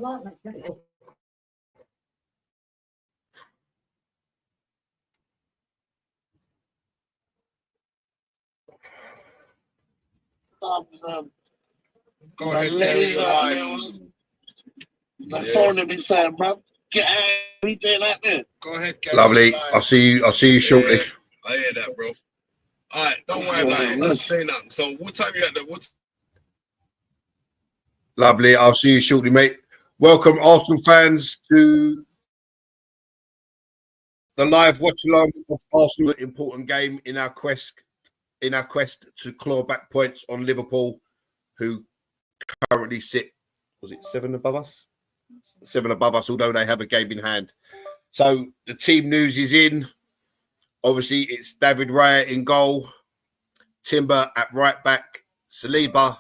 Go ahead, Gary. My phone to be saying, bro, get everything out there. Go ahead, Gary. Lovely. I'll see you shortly. Yeah, I hear that, bro. All right, don't worry about it. Let's say nothing. So, what time you at the? Lovely. I'll see you shortly, mate. Welcome, Arsenal fans, to the live watch along of Arsenal. Important game in our quest to claw back points on Liverpool, who currently sit, was it 7 above us? 7 above us, although they have a game in hand. So the team news is in. Obviously, it's David Raya in goal, Timber at right back, Saliba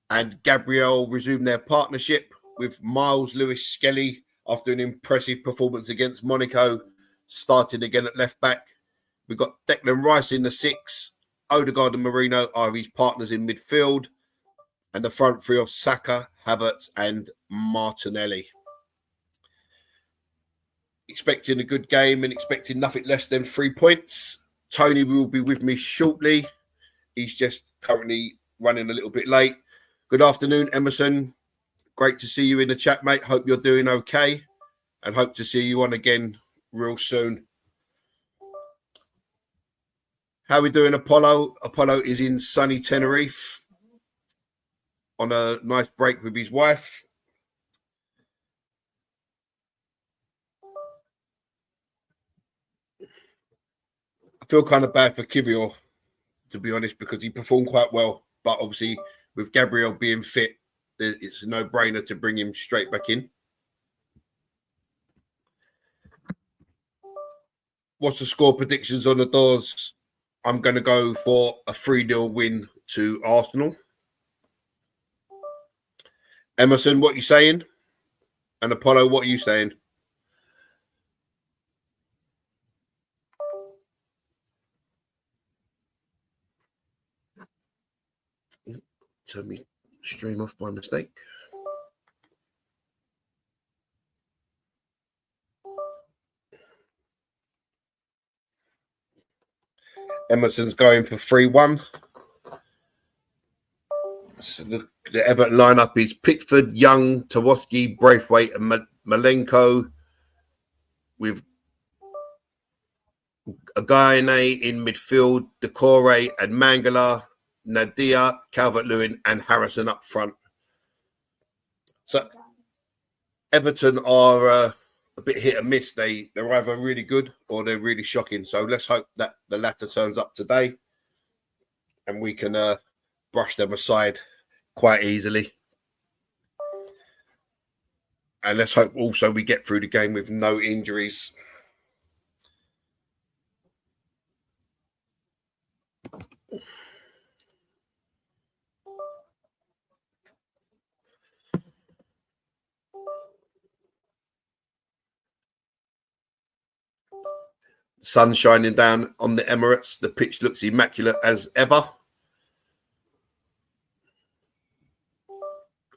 and Gabriel resume their partnership with Miles Lewis-Skelly after an impressive performance against Monaco, starting again at left back. We've got Declan Rice in the 6. Odegaard and Marino are his partners in midfield. And the front three of Saka, Havertz and Martinelli. Expecting a good game and expecting nothing less than 3 points. Tony will be with me shortly. He's just currently running a little bit late. Good afternoon, Emerson. Great to see you in the chat, mate. Hope you're doing okay and hope to see you on again real soon. How are we doing, Apollo? Apollo is in sunny Tenerife on a nice break with his wife. I feel kind of bad for Kivior, to be honest, because he performed quite well. But obviously, with Gabriel being fit, it's a no-brainer to bring him straight back in. What's the score predictions on the doors? I'm going to go for a 3-0 win to Arsenal. Emerson, what are you saying? And Apollo, what are you saying? Turn me stream off by mistake. Emerson's going for 3-1. So the Everton lineup is Pickford, Young, Tawoski, Braithwaite and Malenko, with Agayane in midfield, Decore and Mangala, Nadia, Calvert-Lewin and Harrison up front. So Everton are a bit hit and miss. They're either really good or they're really shocking. So let's hope that the latter turns up today and we can brush them aside quite easily. And let's hope also we get through the game with no injuries. Sun shining down on the Emirates. The pitch looks immaculate as ever.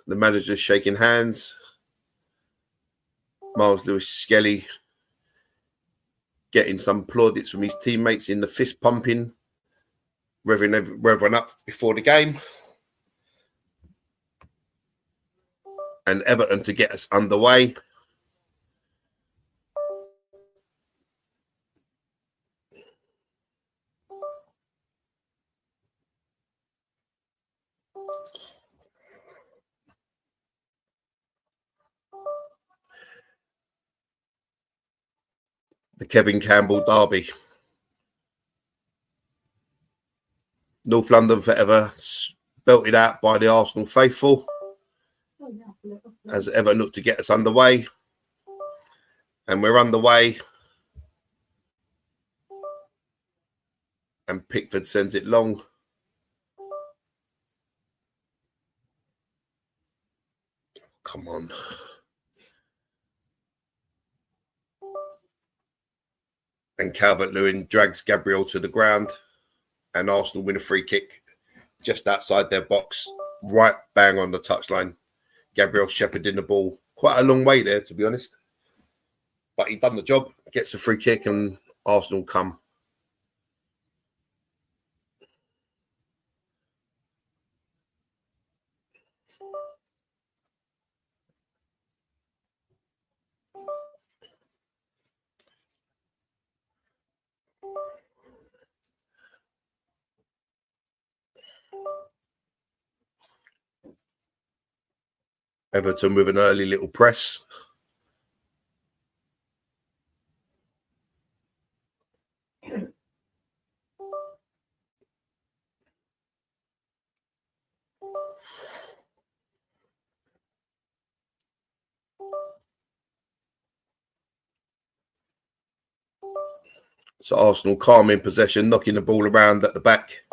The manager's shaking hands. Miles Lewis-Skelly getting some plaudits from his teammates in the fist pumping, revving everyone up before the game. And Everton to get us underway. The Kevin Campbell derby. North London forever, belted out by the Arsenal faithful as Everton look to get us underway. And we're underway. And Pickford sends it long. Come on. And Calvert-Lewin drags Gabriel to the ground. And Arsenal win a free kick just outside their box, right bang on the touchline. Gabriel shepherding the ball quite a long way there, to be honest. But he done the job, gets a free kick, and Arsenal come. Everton with an early little press. So Arsenal calm in possession, knocking the ball around at the back.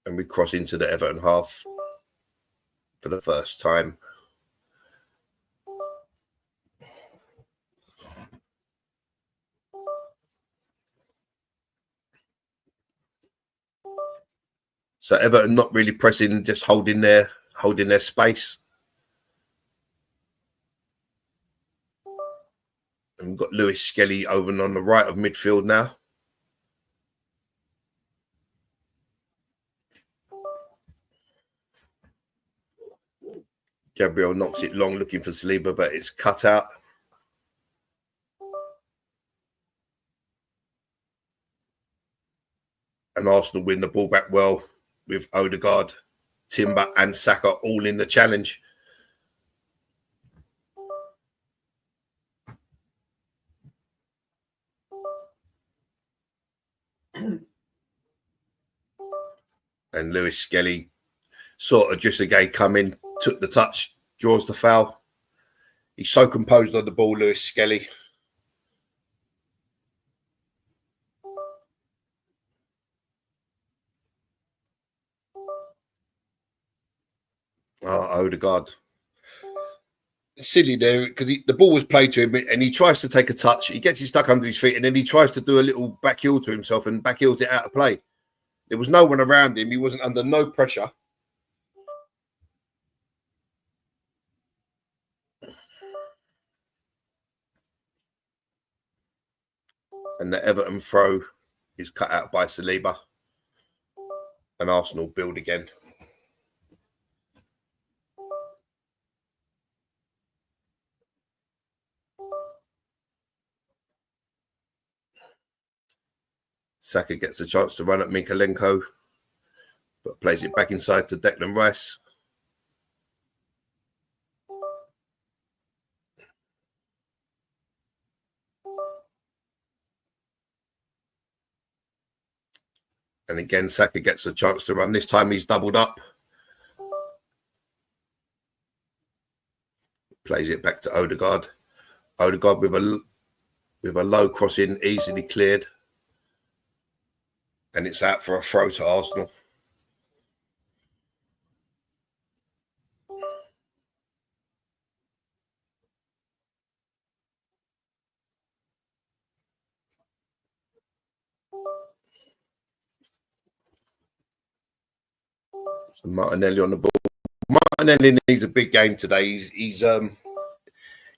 And we cross into the Everton half for the first time. So Everton not really pressing, just holding their space. And we've got Lewis Skelly over on the right of midfield now. Gabriel knocks it long, looking for Saliba, but it's cut out. And Arsenal win the ball back well with Odegaard, Timber and Saka all in the challenge. And Lewis Skelly saw Adjusagay come in, took the touch, draws the foul. He's so composed on the ball, Lewis Skelly. Odegaard. Silly there, because the ball was played to him and he tries to take a touch. He gets it stuck under his feet and then he tries to do a little back heel to himself and back heels it out of play. There was no one around him. He wasn't under no pressure. And the Everton throw is cut out by Saliba. And Arsenal build again. Saka gets a chance to run at Mikalenko, but plays it back inside to Declan Rice. And again, Saka gets a chance to run. This time he's doubled up. Plays it back to Odegaard. Odegaard with a low crossing, easily cleared. And it's out for a throw to Arsenal. So Martinelli on the ball. Martinelli needs a big game today. He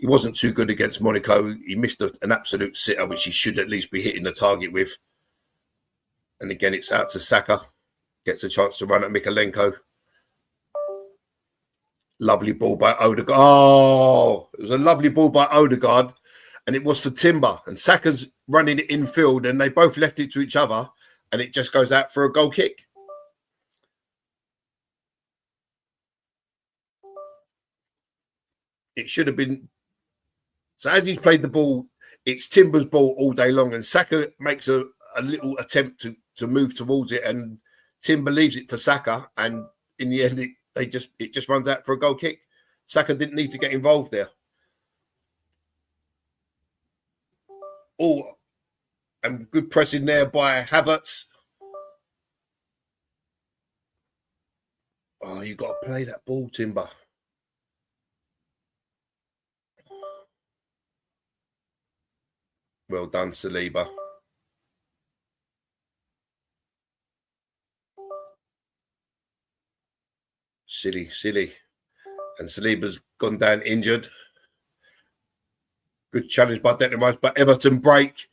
wasn't too good against Monaco. He missed an absolute sitter, which he should at least be hitting the target with. And again, it's out to Saka. Gets a chance to run at Mikalenko. Lovely ball by Odegaard. Oh, it was a lovely ball by Odegaard. And it was for Timber. And Saka's running it infield. And they both left it to each other. And it just goes out for a goal kick. It should have been. So as he's played the ball, it's Timber's ball all day long. And Saka makes a little attempt to move towards it. And Timber leaves it for Saka. And in the end, it just runs out for a goal kick. Saka didn't need to get involved there. Oh, and good pressing there by Havertz. Oh, you got to play that ball, Timber. Well done, Saliba. silly. And Saliba's gone down injured. Good challenge by Declan Rice, but Everton break.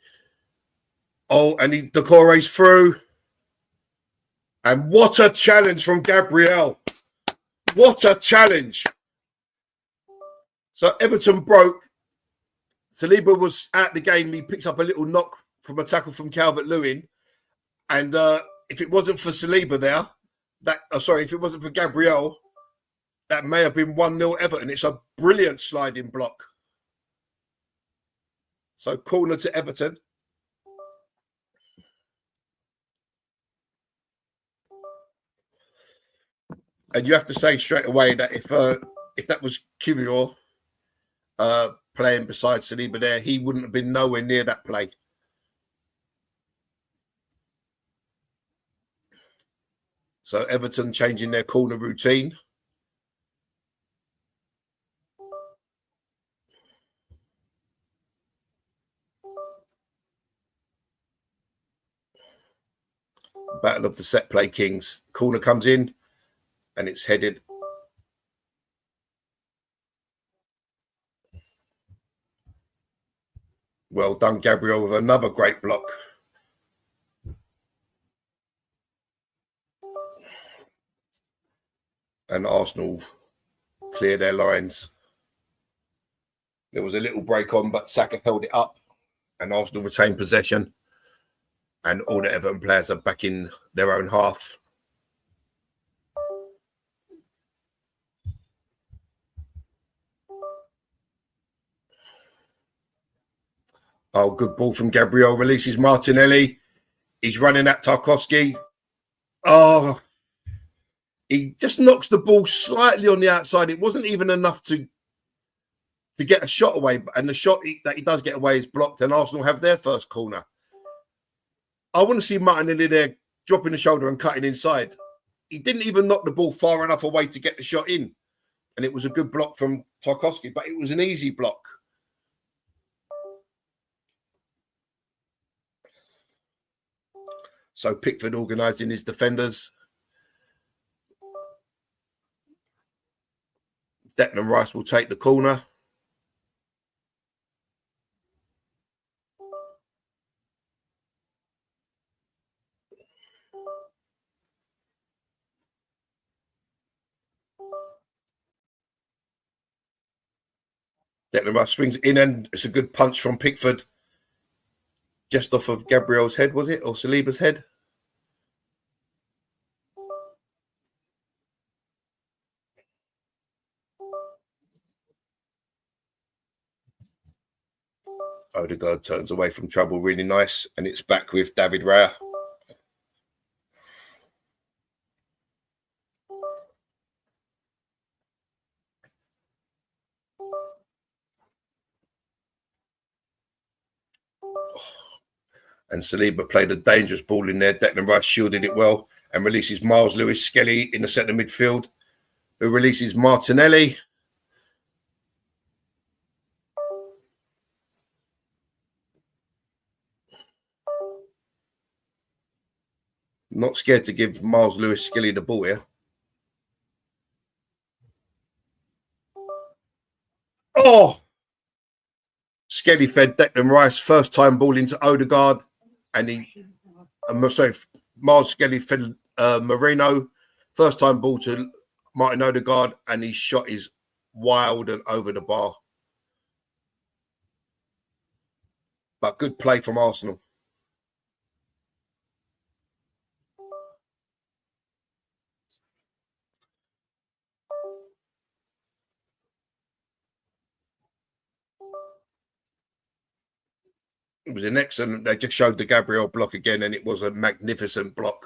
Oh, and Decore's through. And what a challenge from Gabriel. What a challenge. So Everton broke. Saliba was at the game. He picks up a little knock from a tackle from Calvert-Lewin. And if it wasn't for Saliba there, if it wasn't for Gabriel, that may have been 1-0 Everton. It's a brilliant sliding block. So corner to Everton. And you have to say straight away that if that was Kivior playing beside Saliba there, he wouldn't have been nowhere near that play. So Everton changing their corner routine. Battle of the set play kings. Corner comes in and it's headed. Well done, Gabriel, with another great block. And Arsenal clear their lines. There was a little break on, but Saka held it up and Arsenal retained possession. And all the Everton players are back in their own half. Oh, good ball from Gabriel. Releases Martinelli. He's running at Tarkowski. Oh, he just knocks the ball slightly on the outside. It wasn't even enough to get a shot away. And the shot that he does get away is blocked. And Arsenal have their first corner. I want to see Martinelli there dropping the shoulder and cutting inside. He didn't even knock the ball far enough away to get the shot in. And it was a good block from Tarkowski, but it was an easy block. So Pickford organising his defenders. Declan Rice will take the corner. Declan Rice swings in and it's a good punch from Pickford. Just off of Gabriel's head, was it? Or Saliba's head? Odegaard turns away from trouble, really nice. And it's back with David Raya. And Saliba played a dangerous ball in there. Declan Rice shielded it well and releases Miles Lewis-Skelly in the centre midfield, who releases Martinelli. Not scared to give Miles Lewis-Skelly the ball here. Oh! Skelly fed Declan Rice, first time ball into Odegaard. And Miles Skelly fed Moreno, first time ball to Martin Odegaard, and his shot is wild and over the bar. But good play from Arsenal. It was an excellent. They just showed the Gabriel block again, and it was a magnificent block.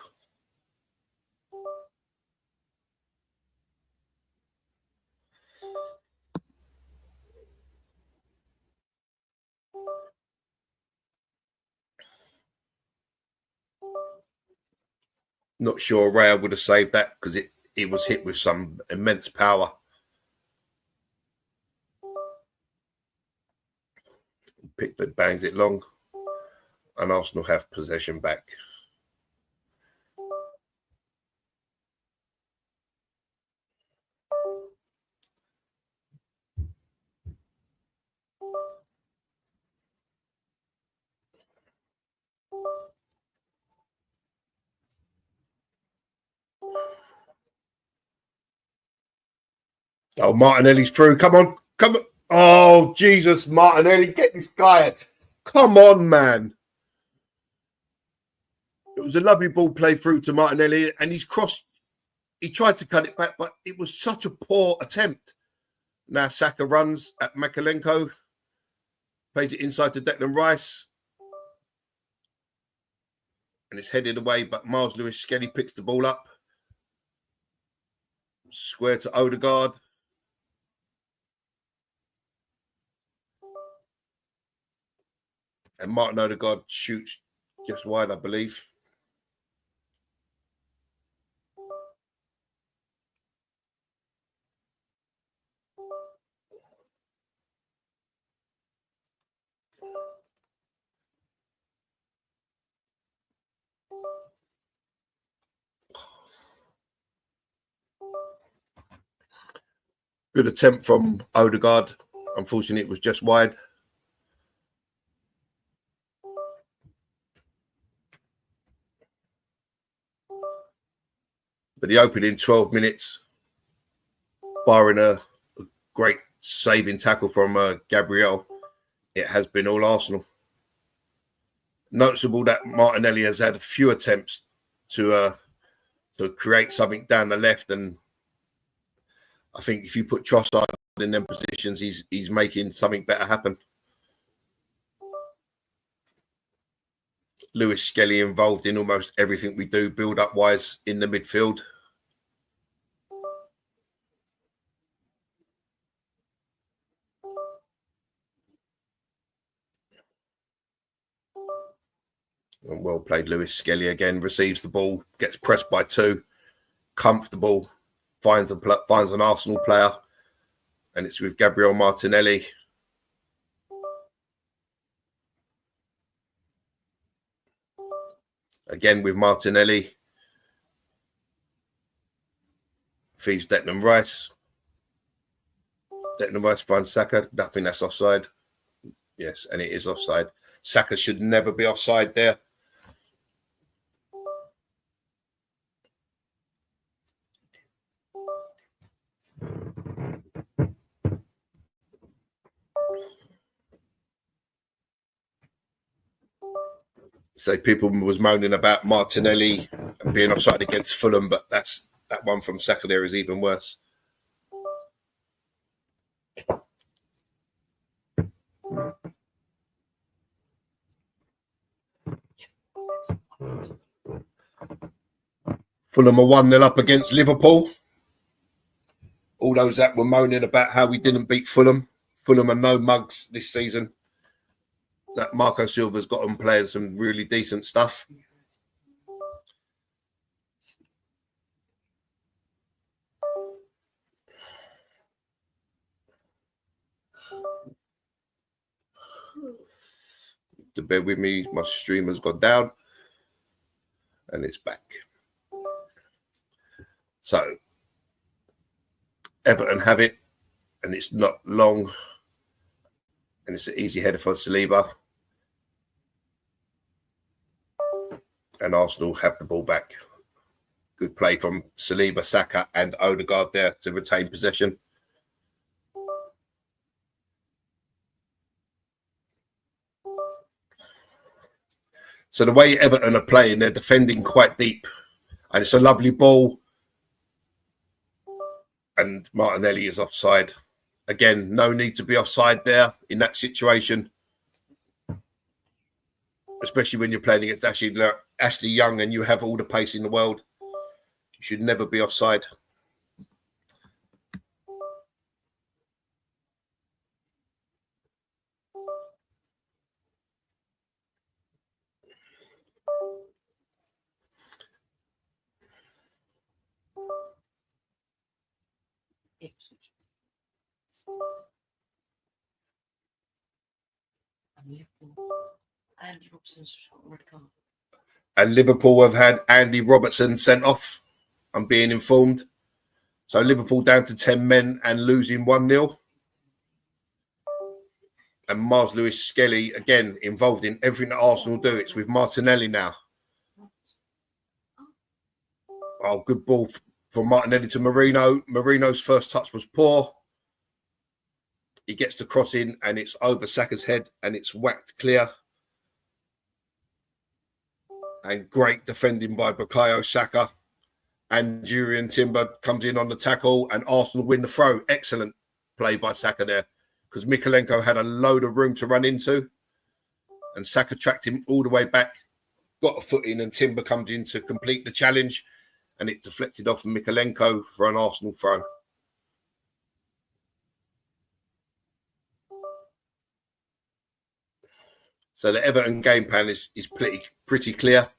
Not sure Raya would have saved that because it was hit with some immense power. Pickford bangs it long, and Arsenal have possession back. Oh, Martinelli's through. Come on. Come on. Oh, Jesus, Martinelli. Get this guy. Come on, man. It was a lovely ball play through to Martinelli, and he's crossed. He tried to cut it back, but it was such a poor attempt. Now Saka runs at Makalenko. Plays it inside to Declan Rice. And it's headed away, but Miles Lewis-Skelly picks the ball up. Square to Odegaard. And Martin Odegaard shoots just wide, I believe. Good attempt from Odegaard. Unfortunately, it was just wide. But the opening 12 minutes, barring a great saving tackle from Gabriel, it has been all Arsenal. Noticeable that Martinelli has had a few attempts to create something down the left, and I think if you put Trossard in them positions, he's making something better happen. Lewis-Skelly involved in almost everything we do, build-up wise in the midfield. And well played, Lewis-Skelly again. Receives the ball, gets pressed by two, comfortable, finds an Arsenal player, and it's with Gabriel Martinelli. Again with Martinelli. Feeds Declan Rice. Declan Rice finds Saka. I think that's offside. Yes, and it is offside. Saka should never be offside there. So people was moaning about Martinelli being offside against Fulham, but that one from Saka there is even worse. Fulham are 1-0 up against Liverpool. All those that were moaning about how we didn't beat Fulham. Fulham are no mugs this season. That Marco Silva's got them playing some really decent stuff. To bear with me, my stream has gone down and it's back. So Everton have it, and it's not long, and it's an easy header for Saliba. And Arsenal have the ball back. Good play from Saliba, Saka, and Odegaard there to retain possession. So the way Everton are playing, they're defending quite deep, and it's a lovely ball. And Martinelli is offside. Again, no need to be offside there in that situation, especially when you're playing against Ashley Young and you have all the pace in the world. You should never be offside. And Liverpool have had Andy Robertson sent off, I'm being informed. So Liverpool down to 10 men and losing 1-0. And Miles Lewis-Skelly, again, involved in everything that Arsenal do. It's with Martinelli now. Oh, good ball from Martinelli to Marino. Marino's first touch was poor. He gets the cross in and it's over Saka's head and it's whacked clear. And great defending by Bukayo Saka. And Jurriën Timber comes in on the tackle and Arsenal win the throw. Excellent play by Saka there because Mykolenko had a load of room to run into and Saka tracked him all the way back, got a foot in and Timber comes in to complete the challenge and it deflected off Mykolenko for an Arsenal throw. So the Everton game plan is pretty clear.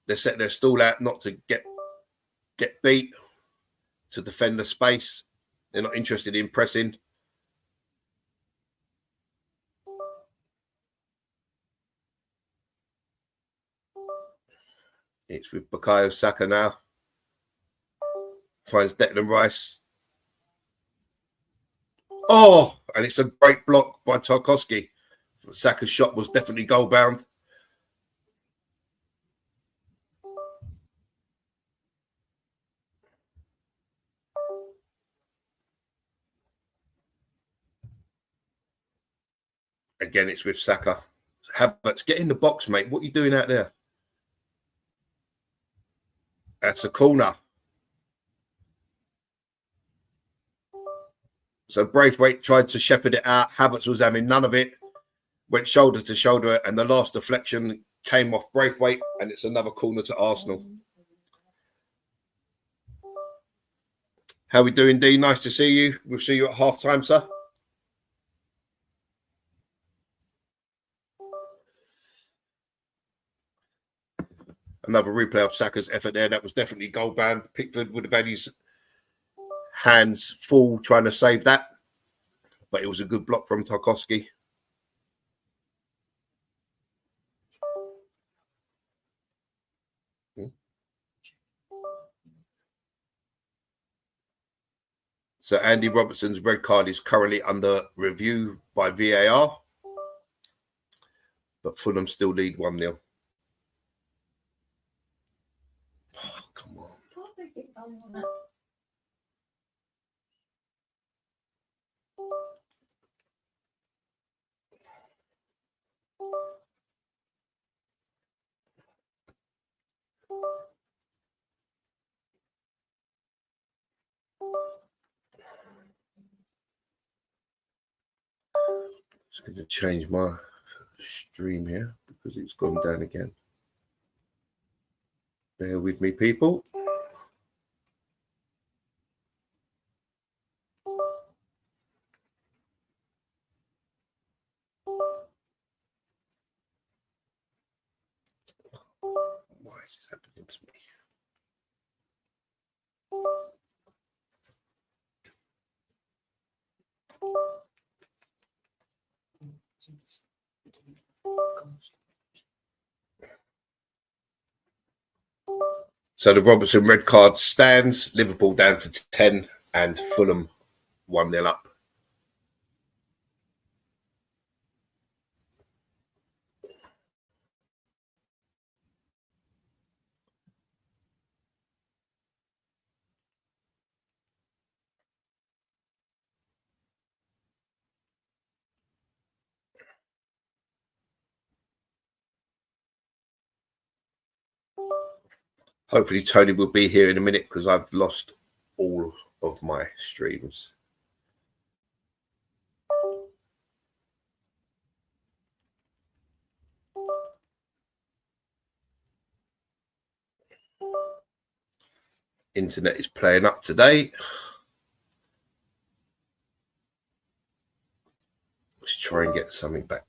They set their stall out not to get beat, to defend the space. They're not interested in pressing. It's with Bukayo Saka now. Finds Declan Rice. Oh, and it's a great block by Tarkowski. Saka's shot was definitely goal bound. Again, it's with Saka. Havertz, get in the box, mate. What are you doing out there? That's a corner. So Braithwaite tried to shepherd it out. Havertz was having none of it. Went shoulder to shoulder, and the last deflection came off Braithwaite, and it's another corner to Arsenal. How we doing, Dean? Nice to see you. We'll see you at half time, sir. Another replay of Saka's effort there. That was definitely goal bound. Pickford would have had his hands full trying to save that, but it was a good block from Tarkowski. So Andy Robertson's red card is currently under review by VAR, but Fulham still lead 1-0. Oh, come on. Just going to change my stream here because it's gone down again. Bear with me, people. Why is this happening to me? So the Robertson red card stands. Liverpool down to 10 and Fulham 1-0 up. Hopefully Tony will be here in a minute because I've lost all of my streams. Internet is playing up today. Let's try and get something back.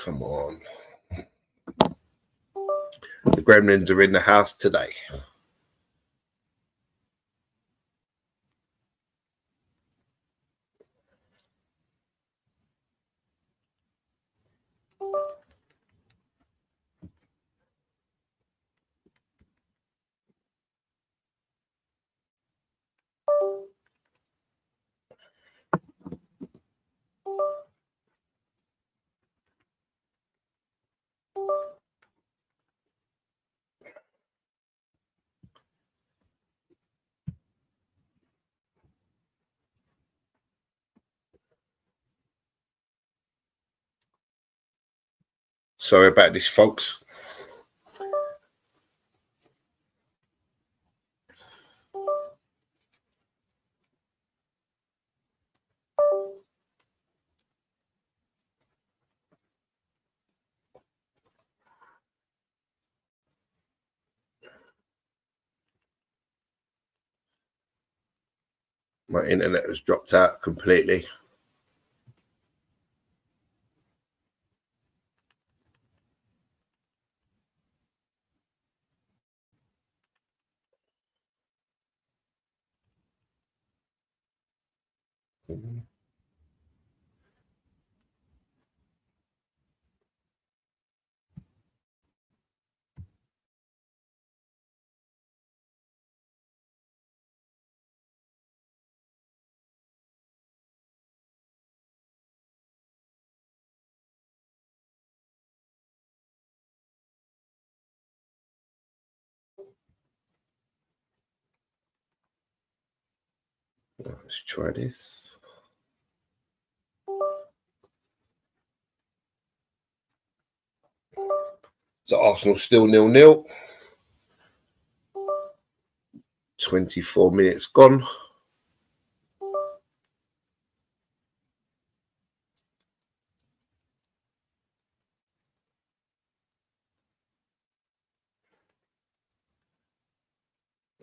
Come on. The Gremlins are in the house today. Sorry about this, folks. My internet has dropped out completely. Let's try this. So Arsenal still 0-0. 24 minutes gone.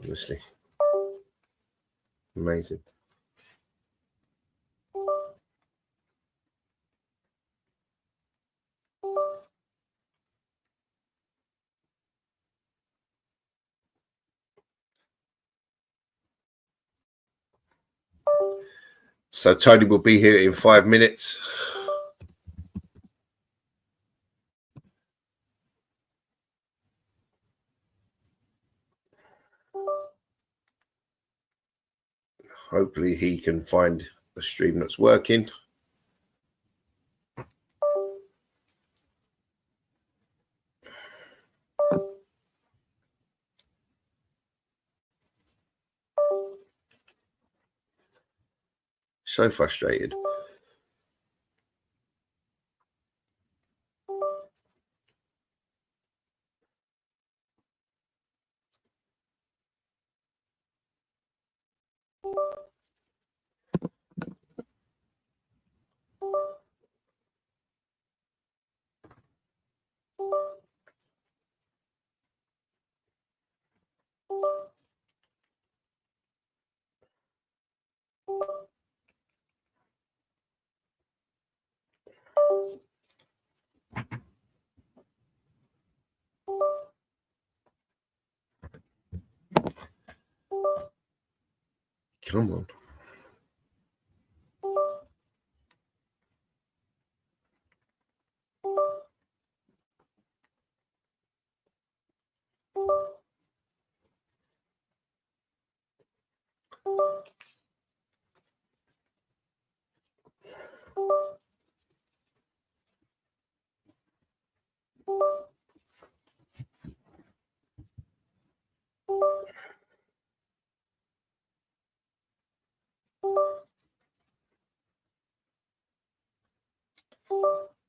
Honestly. Amazing. So Tony will be here in 5 minutes. Hopefully he can find a stream that's working. So frustrated. Come on.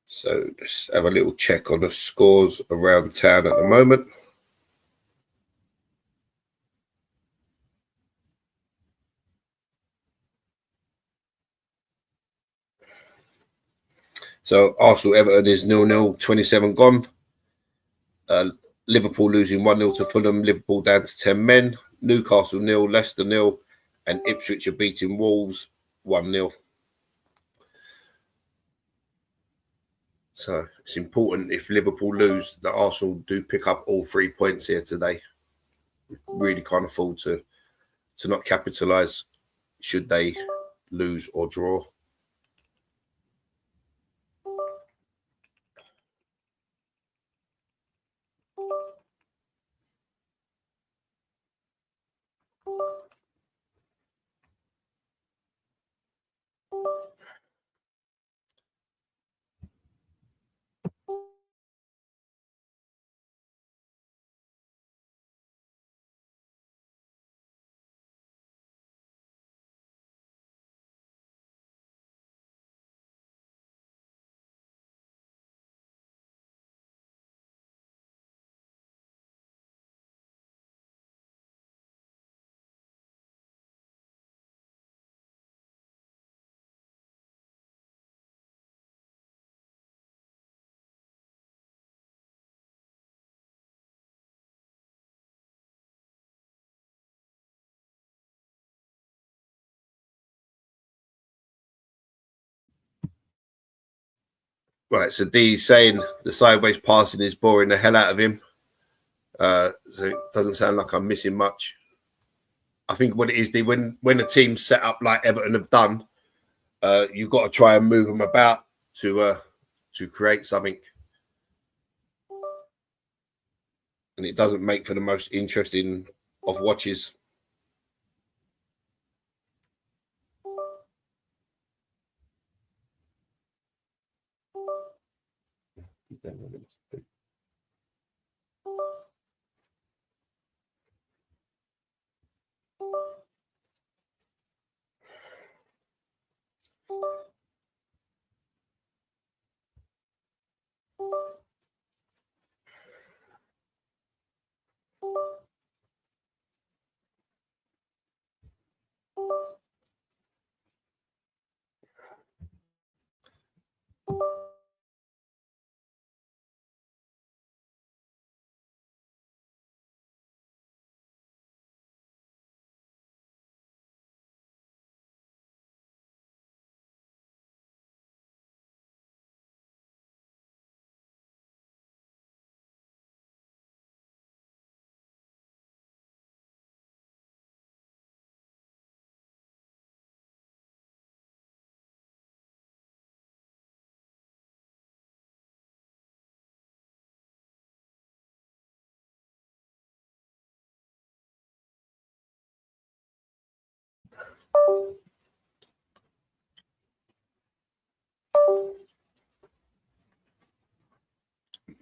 So let's have a little check on the scores around town at the moment. So Arsenal Everton is 0-0, 27 gone. Liverpool losing 1-0 to Fulham. Liverpool down to 10 men. Newcastle 0, Leicester 0, and Ipswich are beating Wolves 1-0. So it's important if Liverpool lose that Arsenal do pick up all 3 points here today. We really can't afford to not capitalise should they lose or draw. Right, so D's saying the sideways passing is boring the hell out of him. So it doesn't sound like I'm missing much. I think what it is, D, when a team's set up like Everton have done, you've got to try and move them about to create something. And it doesn't make for the most interesting of watches.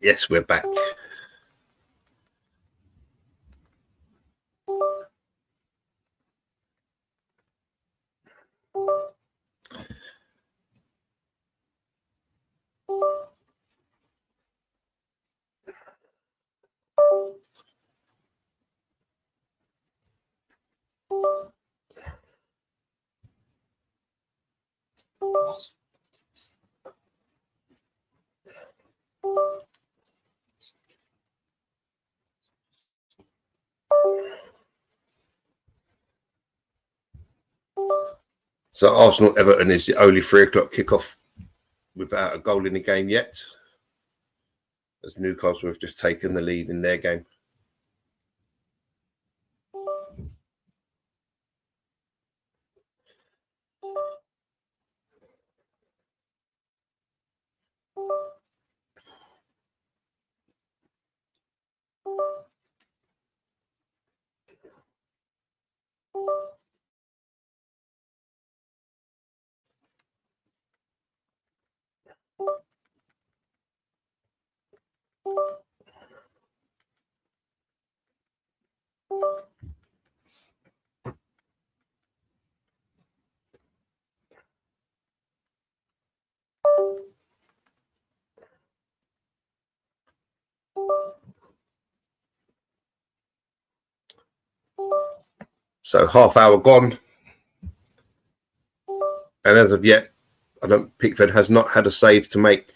Yes, we're back. So Arsenal Everton is the only 3 o'clock kickoff without a goal in the game yet, as Newcastle have just taken the lead in their game. So half hour gone, and as of yet, Pickford has not had a save to make.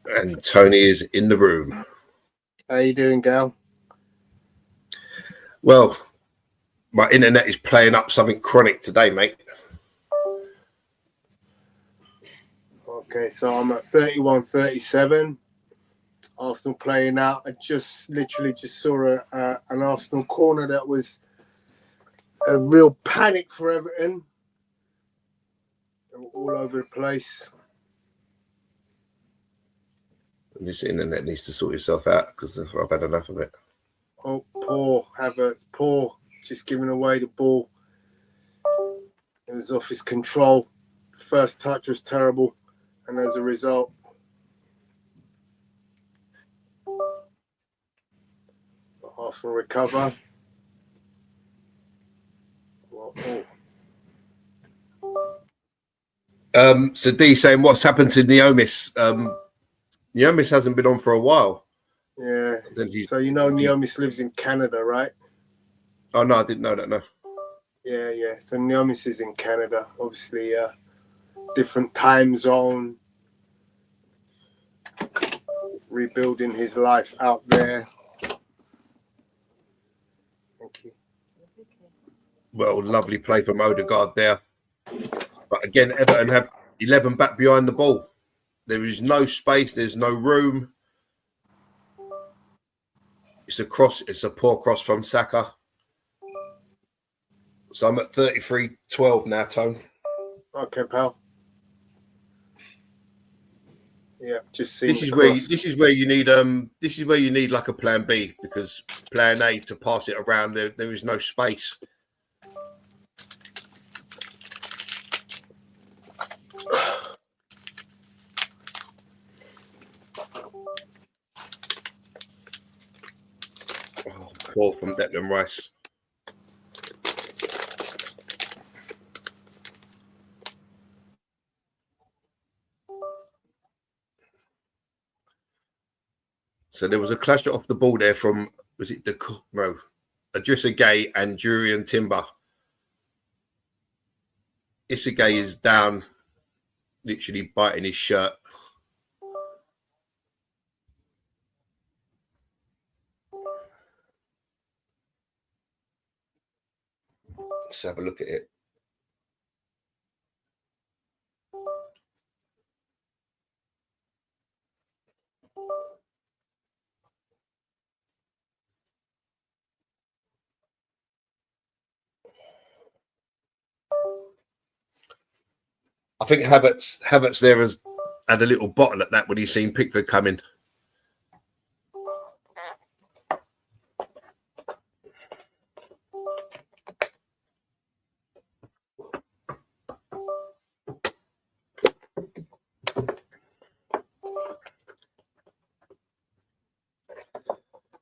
And Tony is in the room. How you doing, Gal? Well, my internet is playing up something chronic today, mate. Okay, so I'm at 31-37. Arsenal playing out. I just literally just saw an Arsenal corner that was a real panic for Everton. They were all over the place. This internet needs to sort itself out because I've had enough of it. Oh, poor Havertz, poor. He's just giving away the ball. It was off his control. First touch was terrible, and as a result, Arsenal recover. Well, So D saying what's happened to Neomis? Neomis hasn't been on for a while. yeah. So you know Neomis lives in Canada, right? Oh no, I didn't know that. No. Yeah. So Neomis is in Canada, obviously. Different time zone. Rebuilding his life out there. Thank you. Well, lovely play from Odegaard there. But again, Everton have 11 back behind the ball. There is no space. There's no room. It's a cross. It's a poor cross from Saka. So I'm at 33-12 now, Tone. Okay, pal. Yeah, just see. This is where you need like a plan B, because plan A to pass it around there is no space. Oh, poor from Declan Rice. So there was a clash off the ball there from, was it Adrissa Gay and Julian Timber. Issa Gay is down, literally biting his shirt. Let's have a look at it. I think Havertz there has had a little bottle at that when he's seen Pickford coming.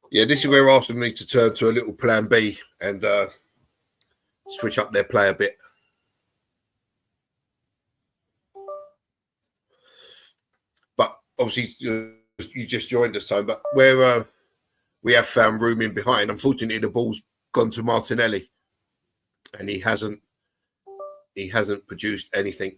Yeah, this is where Arsenal need to turn to a little plan B and switch up their play a bit. But obviously, you just joined us, Tone. But where we have found room in behind, unfortunately, the ball's gone to Martinelli, and he hasn't produced anything.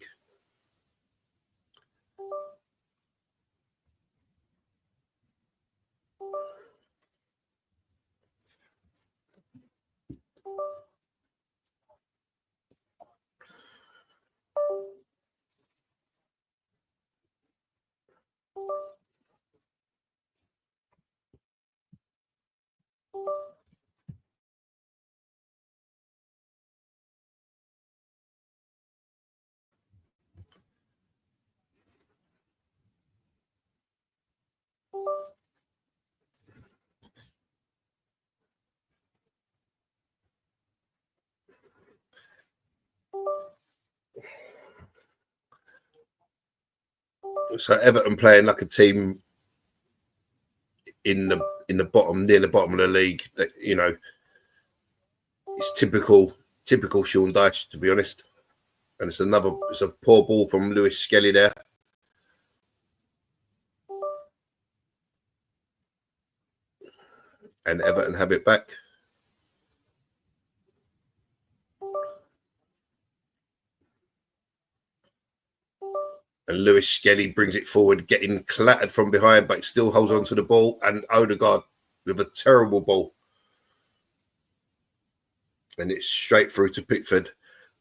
So Everton playing like a team in the bottom, near the bottom of the league. That, you know, it's typical Typical Sean Dyche, to be honest. And it's a poor ball from Lewis Skelly there. And Everton have it back. And Lewis Skelly brings it forward, getting clattered from behind, but still holds on to the ball. And Odegaard with a terrible ball. And it's straight through to Pickford.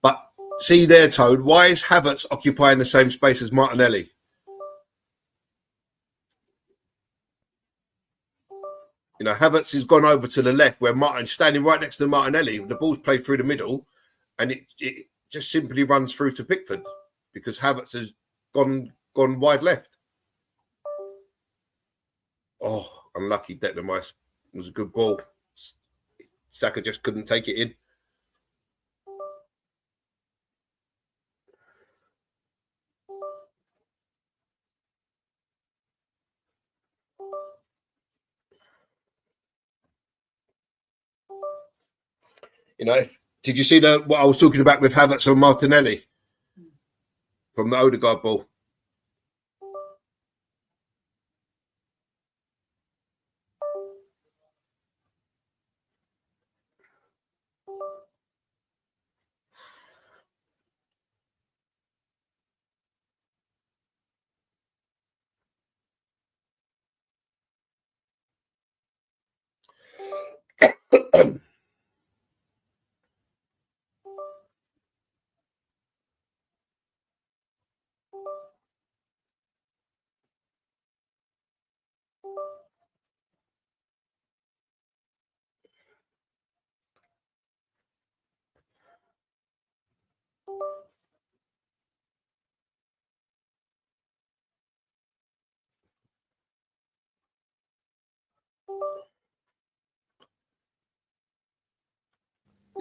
But see there, Toad, why is Havertz occupying the same space as Martinelli? You know, Havertz has gone over to the left where Martin's standing right next to Martinelli. The ball's played through the middle and it just simply runs through to Pickford because Havertz has gone wide left. Oh, unlucky Declan Rice. It was a good ball. Saka just couldn't take it in. You know, did you see what I was talking about with Havertz and Martinelli from the Odegaard ball?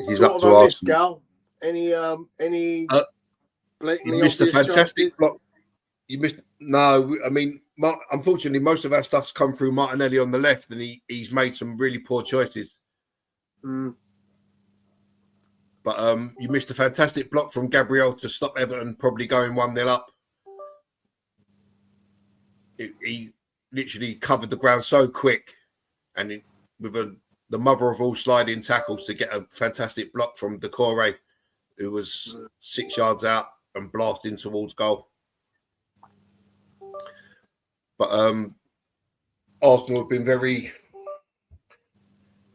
He's Sort up of to on this, Arsenal. Gal. Any blatantly You missed a obvious fantastic chances? block. You missed. No, I mean, unfortunately, most of our stuff's come through Martinelli on the left, and he's made some really poor choices. But you missed a fantastic block from Gabriel to stop Everton probably going 1-0 up. He literally covered the ground so quick, and with the mother of all sliding tackles to get a fantastic block from Decore, who was 6 yards out and blasting towards goal. But Arsenal have been very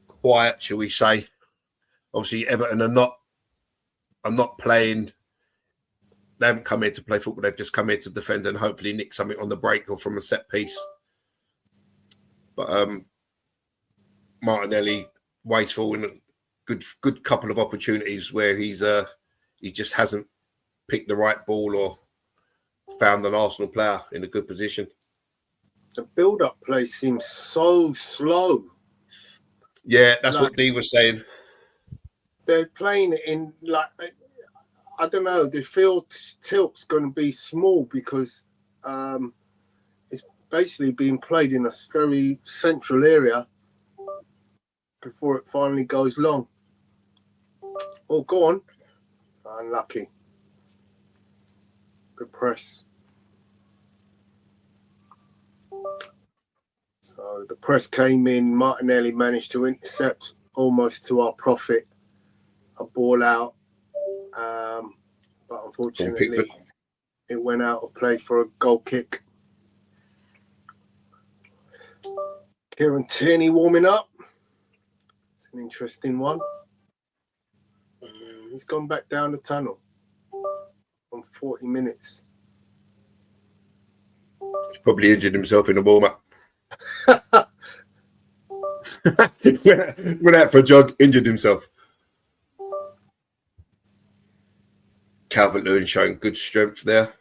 quiet, shall we say. Obviously, Everton are not playing. They haven't come here to play football. They've just come here to defend and hopefully nick something on the break or from a set piece. But Martinelli wasteful in a good couple of opportunities where he just hasn't picked the right ball or found an Arsenal player in a good position. The build-up play seems so slow. Yeah, that's what Dee was saying. They're playing it in I don't know. The field tilt's going to be small because it's basically being played in a very central area before it finally goes long. Oh, go on. Unlucky. Good press. So the press came in. Martinelli managed to intercept almost to our profit. A ball out. But unfortunately, it went out of play for a goal kick. Kieran Tierney warming up. It's an interesting one. He's gone back down the tunnel on 40 minutes. He's probably injured himself in the warm-up. went out for a jog, injured himself. Calvert-Lewin showing good strength there.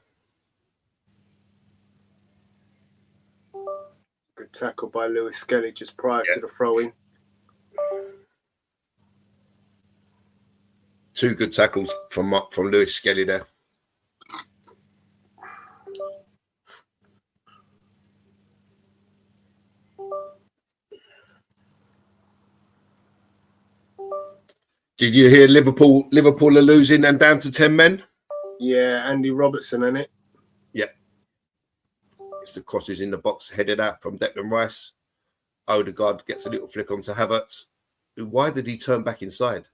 Good tackle by Lewis Skelly just prior to the throw-in. Two good tackles from Lewis Skelly there. Did you hear Liverpool are losing and down to 10 men? Yeah, Andy Robertson in it. Yep. It's the crosses in the box headed out from Declan Rice. Odegaard gets a little flick onto Havertz. Why did he turn back inside?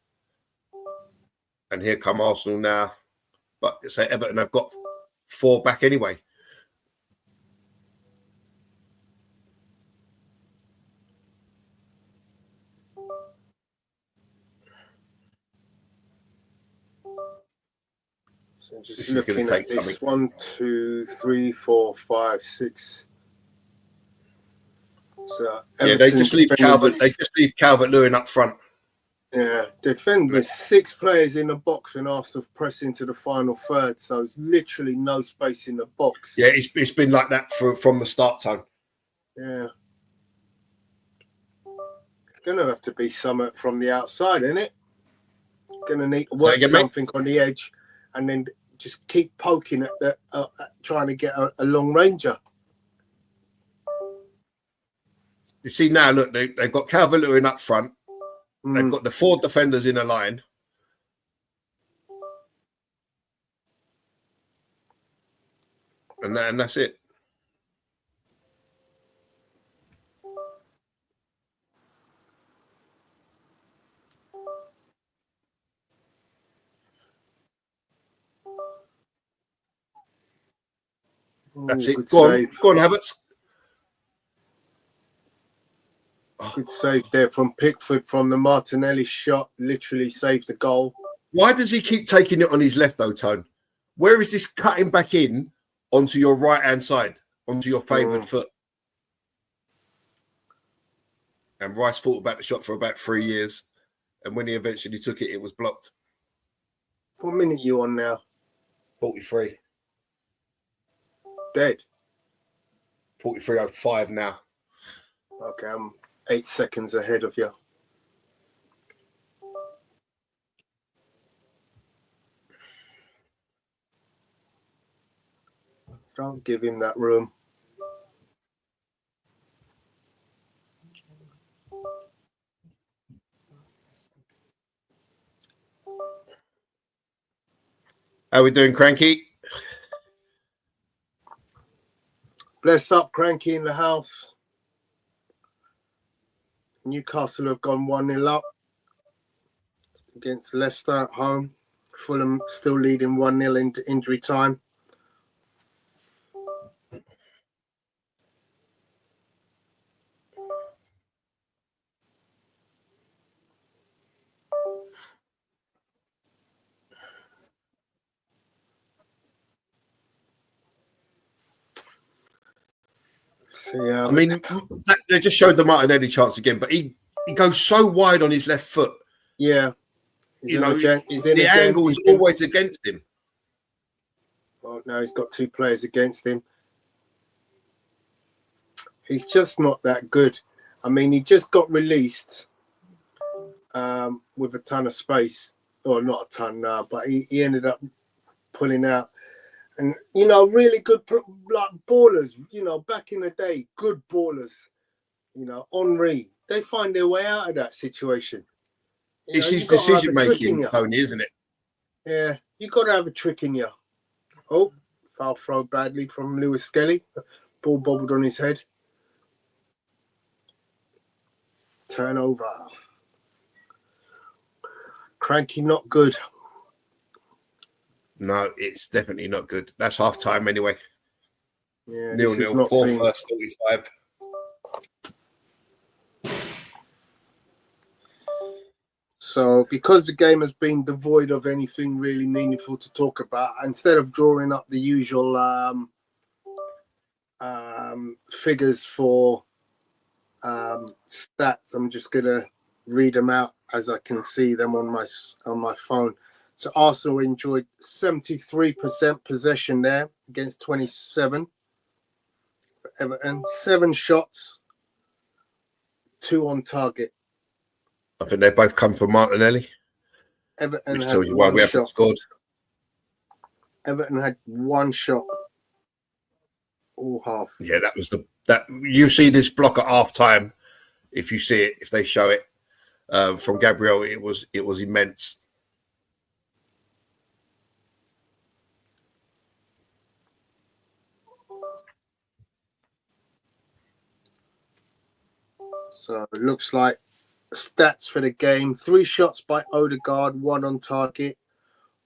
And here come Arsenal now. But say Everton have got 4 back anyway. So just This is looking gonna at take this, something. 1, 2, 3, 4, 5, 6. So Yeah, they just leave Calvert. Calvert-Lewin up front. Yeah, defend with 6 players in the box and Arsenal press into the final third. So it's literally no space in the box. Yeah, it's been like that from the start time. Yeah. It's going to have to be something from the outside, isn't it? Going to need to work something on the edge and then just keep poking at the trying to get a long ranger. You see now, look, they've got Calvert-Lewin up front. They've got the 4 defenders in a line. And that's it. That's it. Go on, Havertz. Good save there from Pickford from the Martinelli shot. Literally saved the goal. Why does he keep taking it on his left, though, Tone? Where is this cutting back in onto your right-hand side, onto your favoured foot? And Rice thought about the shot for about 3 years. And when he eventually took it, it was blocked. What minute you on now? 43. Dead. 43:05 now. Okay, I'm 8 seconds ahead of you. Don't give him that room. How we doing, Cranky? Bless up, Cranky in the house. Newcastle have gone 1-0 up against Leicester at home. Fulham still leading 1-0 into injury time. So, yeah, I mean, they just showed the Martinelli chance again, but he goes so wide on his left foot. Yeah. The angle is always against him. Well, now he's got 2 players against him. He's just not that good. I mean, he just got released with a ton of space. Or not a ton, but he ended up pulling out. And, really good like ballers, back in the day, good ballers, Henry, they find their way out of that situation. It's his decision-making, Tony, isn't it? Yeah, you got to have a trick in you. Oh, foul throw badly from Lewis Skelly. Ball bobbled on his head. Turnover. Cranky, not good. No, it's definitely not good. That's half time anyway. Yeah, 0-0, poor first 45. So, because the game has been devoid of anything really meaningful to talk about, instead of drawing up the usual figures for stats, I'm just going to read them out as I can see them on my phone. So Arsenal enjoyed 73% possession there against 27. Everton, 7 shots, 2 on target. I think they both come from Martinelli. Everton which had tells you why we haven't scored. Everton had 1 shot. All half. Yeah, that was that. You see this block at half time, if you see it, if they show it. from Gabriel, it was immense. So it looks like stats for the game: 3 shots by Odegaard, 1 on target,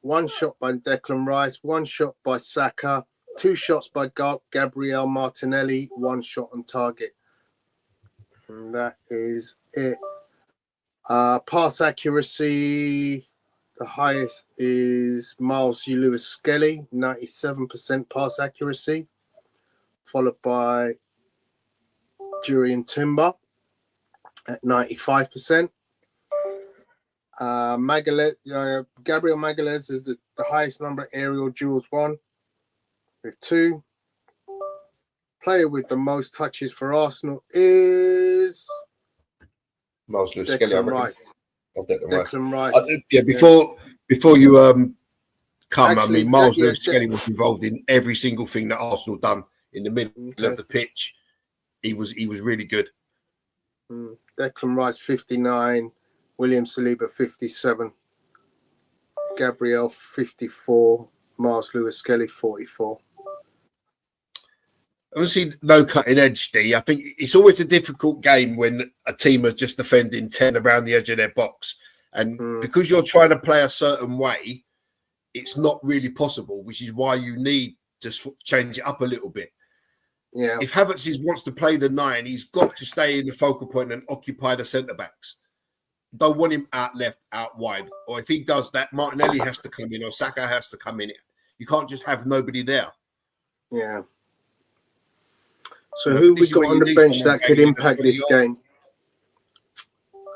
1 shot by Declan Rice, 1 shot by Saka, 2 shots by Gabriel Martinelli, 1 shot on target. And that is it. Pass accuracy, the highest is Miles Lewis Skelly, 97% pass accuracy, followed by Jurriën Timber at 95%. Gabriel Magalhaes is the highest number of aerial duels won with 2. Player with the most touches for Arsenal is Miles Lewis Skelly, Declan Rice. Declan Rice. Before you come, Actually, I mean, Miles Lewis Skelly was involved in every single thing that Arsenal done in the middle of the pitch. He was really good. Declan Rice 59, William Saliba 57, Gabriel 54, Miles Lewis Skelly 44. Obviously, no cutting edge, D. I think it's always a difficult game when a team are just defending 10 around the edge of their box. And because you're trying to play a certain way, it's not really possible, which is why you need to change it up a little bit. Yeah. If Havertz wants to play the 9, he's got to stay in the focal point and occupy the centre-backs. Don't want him out left, out wide. Or if he does that, Martinelli has to come in or Saka has to come in. You can't just have nobody there. Yeah. So who we got on the bench that could impact this game?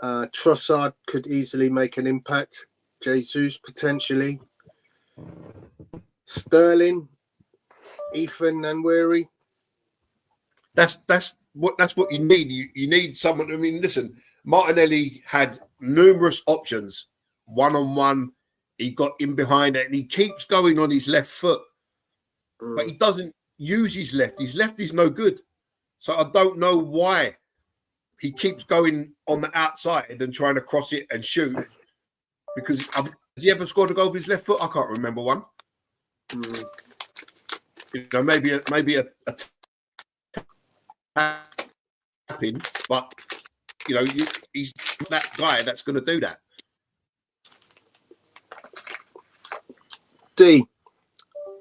Trossard could easily make an impact. Jesus potentially. Sterling, Ethan and Weary. That's what you need. You need someone. I mean, listen, Martinelli had numerous options, 1-on-1. He got in behind it and he keeps going on his left foot, but he doesn't use his left. His left is no good. So I don't know why he keeps going on the outside and trying to cross it and shoot. Because has he ever scored a goal with his left foot? I can't remember one. You know, maybe a tapping, but you know, he's that guy that's going to do that. D,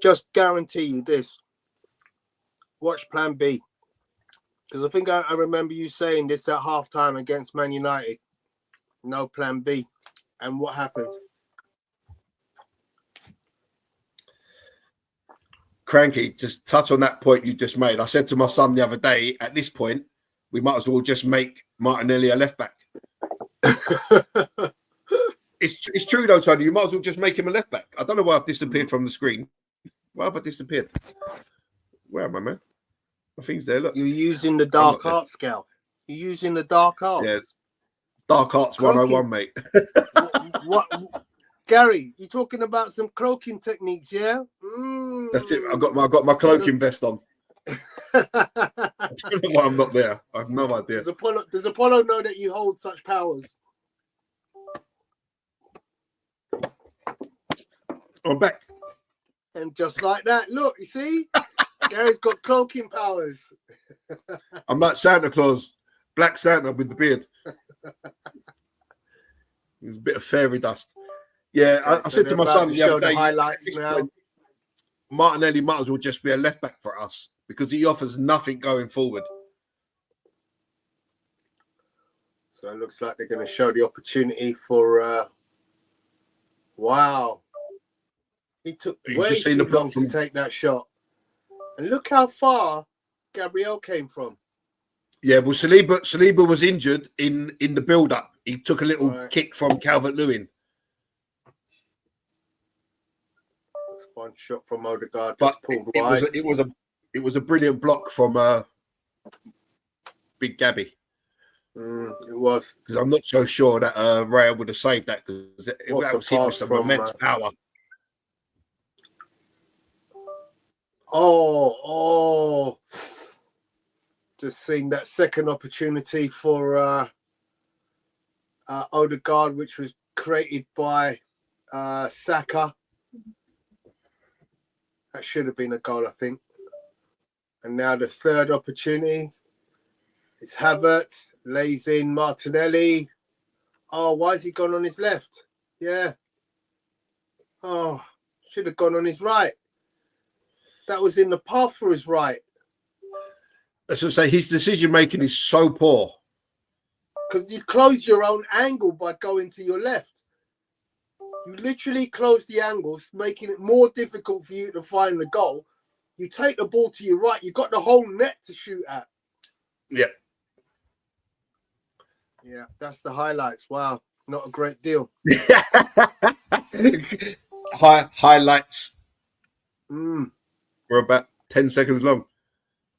just guarantee you this. Watch Plan B. Because I think I remember you saying this at halftime against Man United. No Plan B. And what happened? Cranky, just touch on that point you just made. I said to my son the other day, at this point, we might as well just make Martinelli a left back. It's true though, Tony. You might as well just make him a left back. I don't know why I've disappeared from the screen. Why have I disappeared? Where am I, man? My thing's there. Look, you're using the dark art scale. You're using the dark arts. Yeah, dark arts 101, mate. what, Gary? You talking about some cloaking techniques? Yeah. That's it. I got my cloaking vest on. I don't know why I'm not there. I have no idea. Does Apollo know that you hold such powers? I'm back. And just like that, look, you see, Gary's got cloaking powers. I'm like Santa Claus, Black Santa with the beard. There's a bit of fairy dust. Yeah, I said to my son the other day, highlights now. Point, Martinelli might as well just be a left back for us because he offers nothing going forward. So it looks like they're going to show the opportunity for. Wow. He took way too long to take that shot. And look how far Gabriel came from. Yeah, well, Saliba was injured in the build-up. He took a little kick from Calvert-Lewin. One shot from Odegaard, but just pulled wide. It was a brilliant block from Big Gabby. It was, because I'm not so sure that Raya would have saved that because it was some immense power. Just seeing that second opportunity for Odegaard, which was created by Saka. That should have been a goal, I think. And now the third opportunity. It's Havertz, lays in Martinelli. Oh, why has he gone on his left? Yeah. Oh, should have gone on his right. That was in the path for his right. That's what I say. His decision making is so poor. Because you close your own angle by going to your left. You literally close the angles, making it more difficult for you to find the goal. You take the ball to your right. You've got the whole net to shoot at. Yeah. Yeah, that's the highlights. Wow, not a great deal. Highlights Mm, were about 10 seconds long.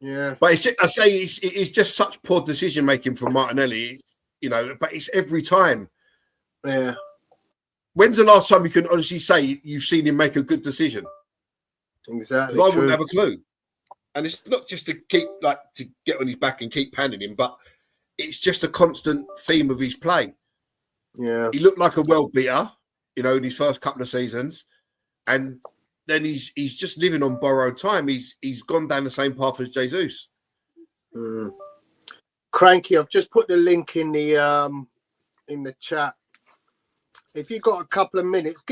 yeah. But it's just such poor decision making from Martinelli, you know, but it's every time. Yeah. When's the last time you can honestly say you've seen him make a good decision? Exactly. Because I wouldn't have a clue. And it's not just to keep, like, to get on his back and keep panning him, but it's just a constant theme of his play. Yeah. He looked like a world beater, you know, in his first couple of seasons. And then he's just living on borrowed time. He's gone down the same path as Jesus. Mm. Cranky, I've just put the link in the chat. If you've got a couple of minutes,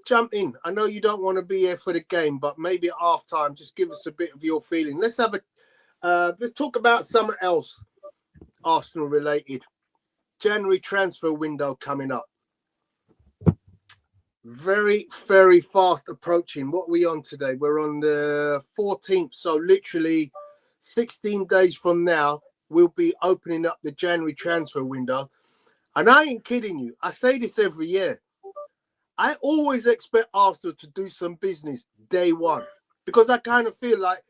jump in. I know you don't want to be here for the game, but maybe at half time, just give us a bit of your feeling. Let's talk about something else, Arsenal related. January transfer window coming up. Very, very fast approaching. What are we on today? We're on the 14th. So literally 16 days from now, we'll be opening up the January transfer window. And I ain't kidding you. I say this every year. I always expect Arsenal to do some business day one. Because I kind of feel like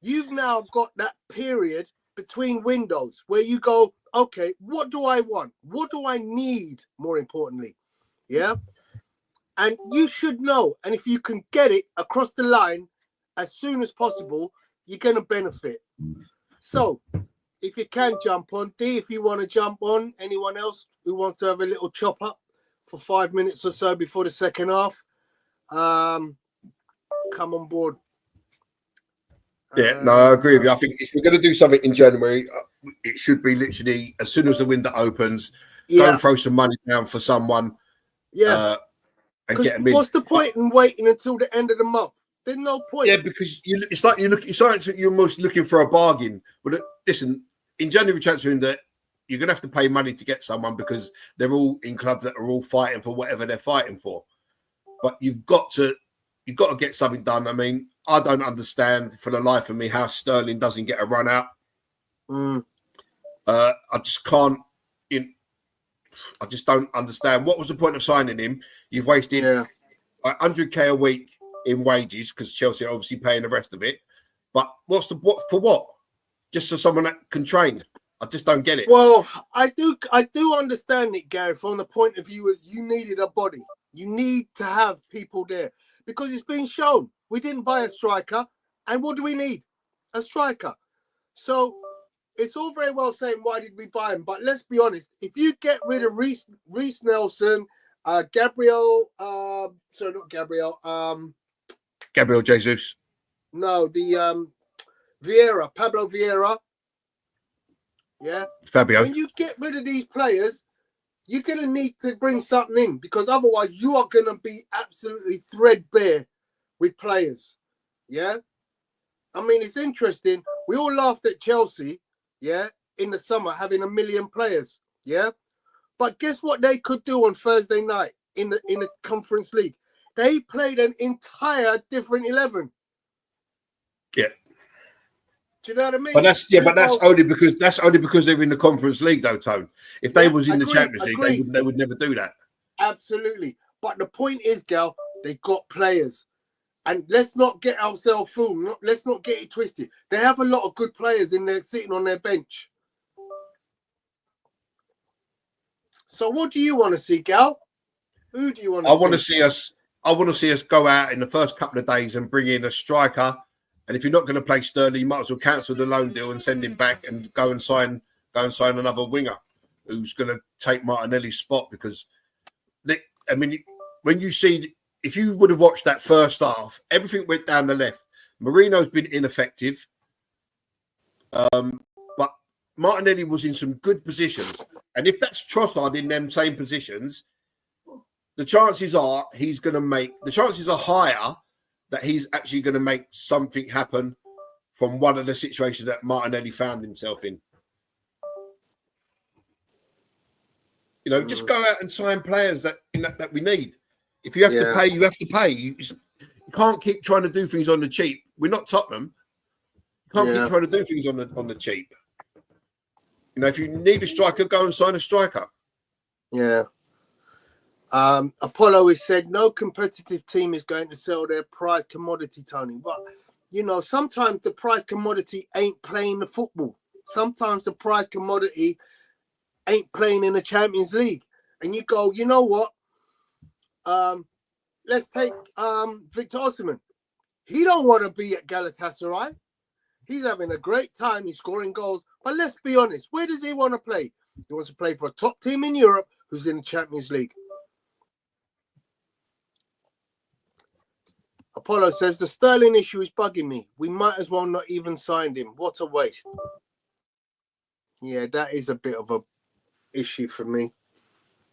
you've now got that period between windows where you go, okay, what do I want? What do I need, more importantly? Yeah? And you should know. And if you can get it across the line as soon as possible, you're going to benefit. So, if you can jump on, D, if you want to jump on, anyone else who wants to have a little chop up for 5 minutes or so before the second half, come on board. Yeah, no, I agree with you. I think if we're going to do something in January, it should be literally as soon as the window opens, go and throw some money down for someone. Yeah. And get them in. What's the point in waiting until the end of the month? There's no point. Yeah, because it's like you're almost looking for a bargain. But listen, in January transfer window, you're going to have to pay money to get someone because they're all in clubs that are all fighting for whatever they're fighting for. But you've got to get something done. I mean, I don't understand for the life of me how Sterling doesn't get a run out. I just can't. I just don't understand. What was the point of signing him? You've wasted 100k a week in wages because Chelsea are obviously paying the rest of it. But what for what? Just so someone that can train. I just don't get it. Well, I do understand it, Gary, from the point of view as you needed a body. You need to have people there because it's been shown. We didn't buy a striker. And what do we need? A striker. So it's all very well saying, why did we buy him? But let's be honest. If you get rid of Reece Nelson, Gabriel, not Gabriel. Gabriel Jesus. No, the Vieira, Pablo Vieira. Yeah. Fabio. When you get rid of these players, you're going to need to bring something in because otherwise you are going to be absolutely threadbare with players. Yeah. I mean, it's interesting. We all laughed at Chelsea, yeah, in the summer having 1 million players. Yeah. But guess what they could do on Thursday night in the Conference League? They played an entire different 11. Yeah. Do you know what I mean? But that's only because they're in the Conference League, though, Tone. If they was in the Champions League, they would never do that. Absolutely. But the point is, Gal, they got players. And let's not get ourselves fooled. Let's not get it twisted. They have a lot of good players in there sitting on their bench. So what do you want to see, Gal? Who do you want to see? I want to see us go out in the first couple of days and bring in a striker. And if you're not going to play Sterling, you might as well cancel the loan deal and send him back and go and sign another winger. who's going to take Martinelli's spot, because when you see, if you would have watched that first half, everything went down the left. Marino's been ineffective, but Martinelli was in some good positions, and if that's Trossard in them same positions, the chances are higher that he's actually going to make something happen from one of the situations that Martinelli found himself in. Just go out and sign players that we need. If you have to pay, you have to pay. You can't keep trying to do things on the cheap. We're not Tottenham. You can't keep trying to do things on the cheap. If you need a striker, go and sign a striker. Yeah. Apollo has said no competitive team is going to sell their prize commodity, Tony. But, sometimes the prize commodity ain't playing the football. Sometimes the prize commodity ain't playing in the Champions League. And you go, you know what? Let's take Victor Osimhen. He don't want to be at Galatasaray. He's having a great time. He's scoring goals. But let's be honest, where does he want to play? He wants to play for a top team in Europe who's in the Champions League. Apollo says, the Sterling issue is bugging me. We might as well not even sign him. What a waste. Yeah, that is a bit of a issue for me.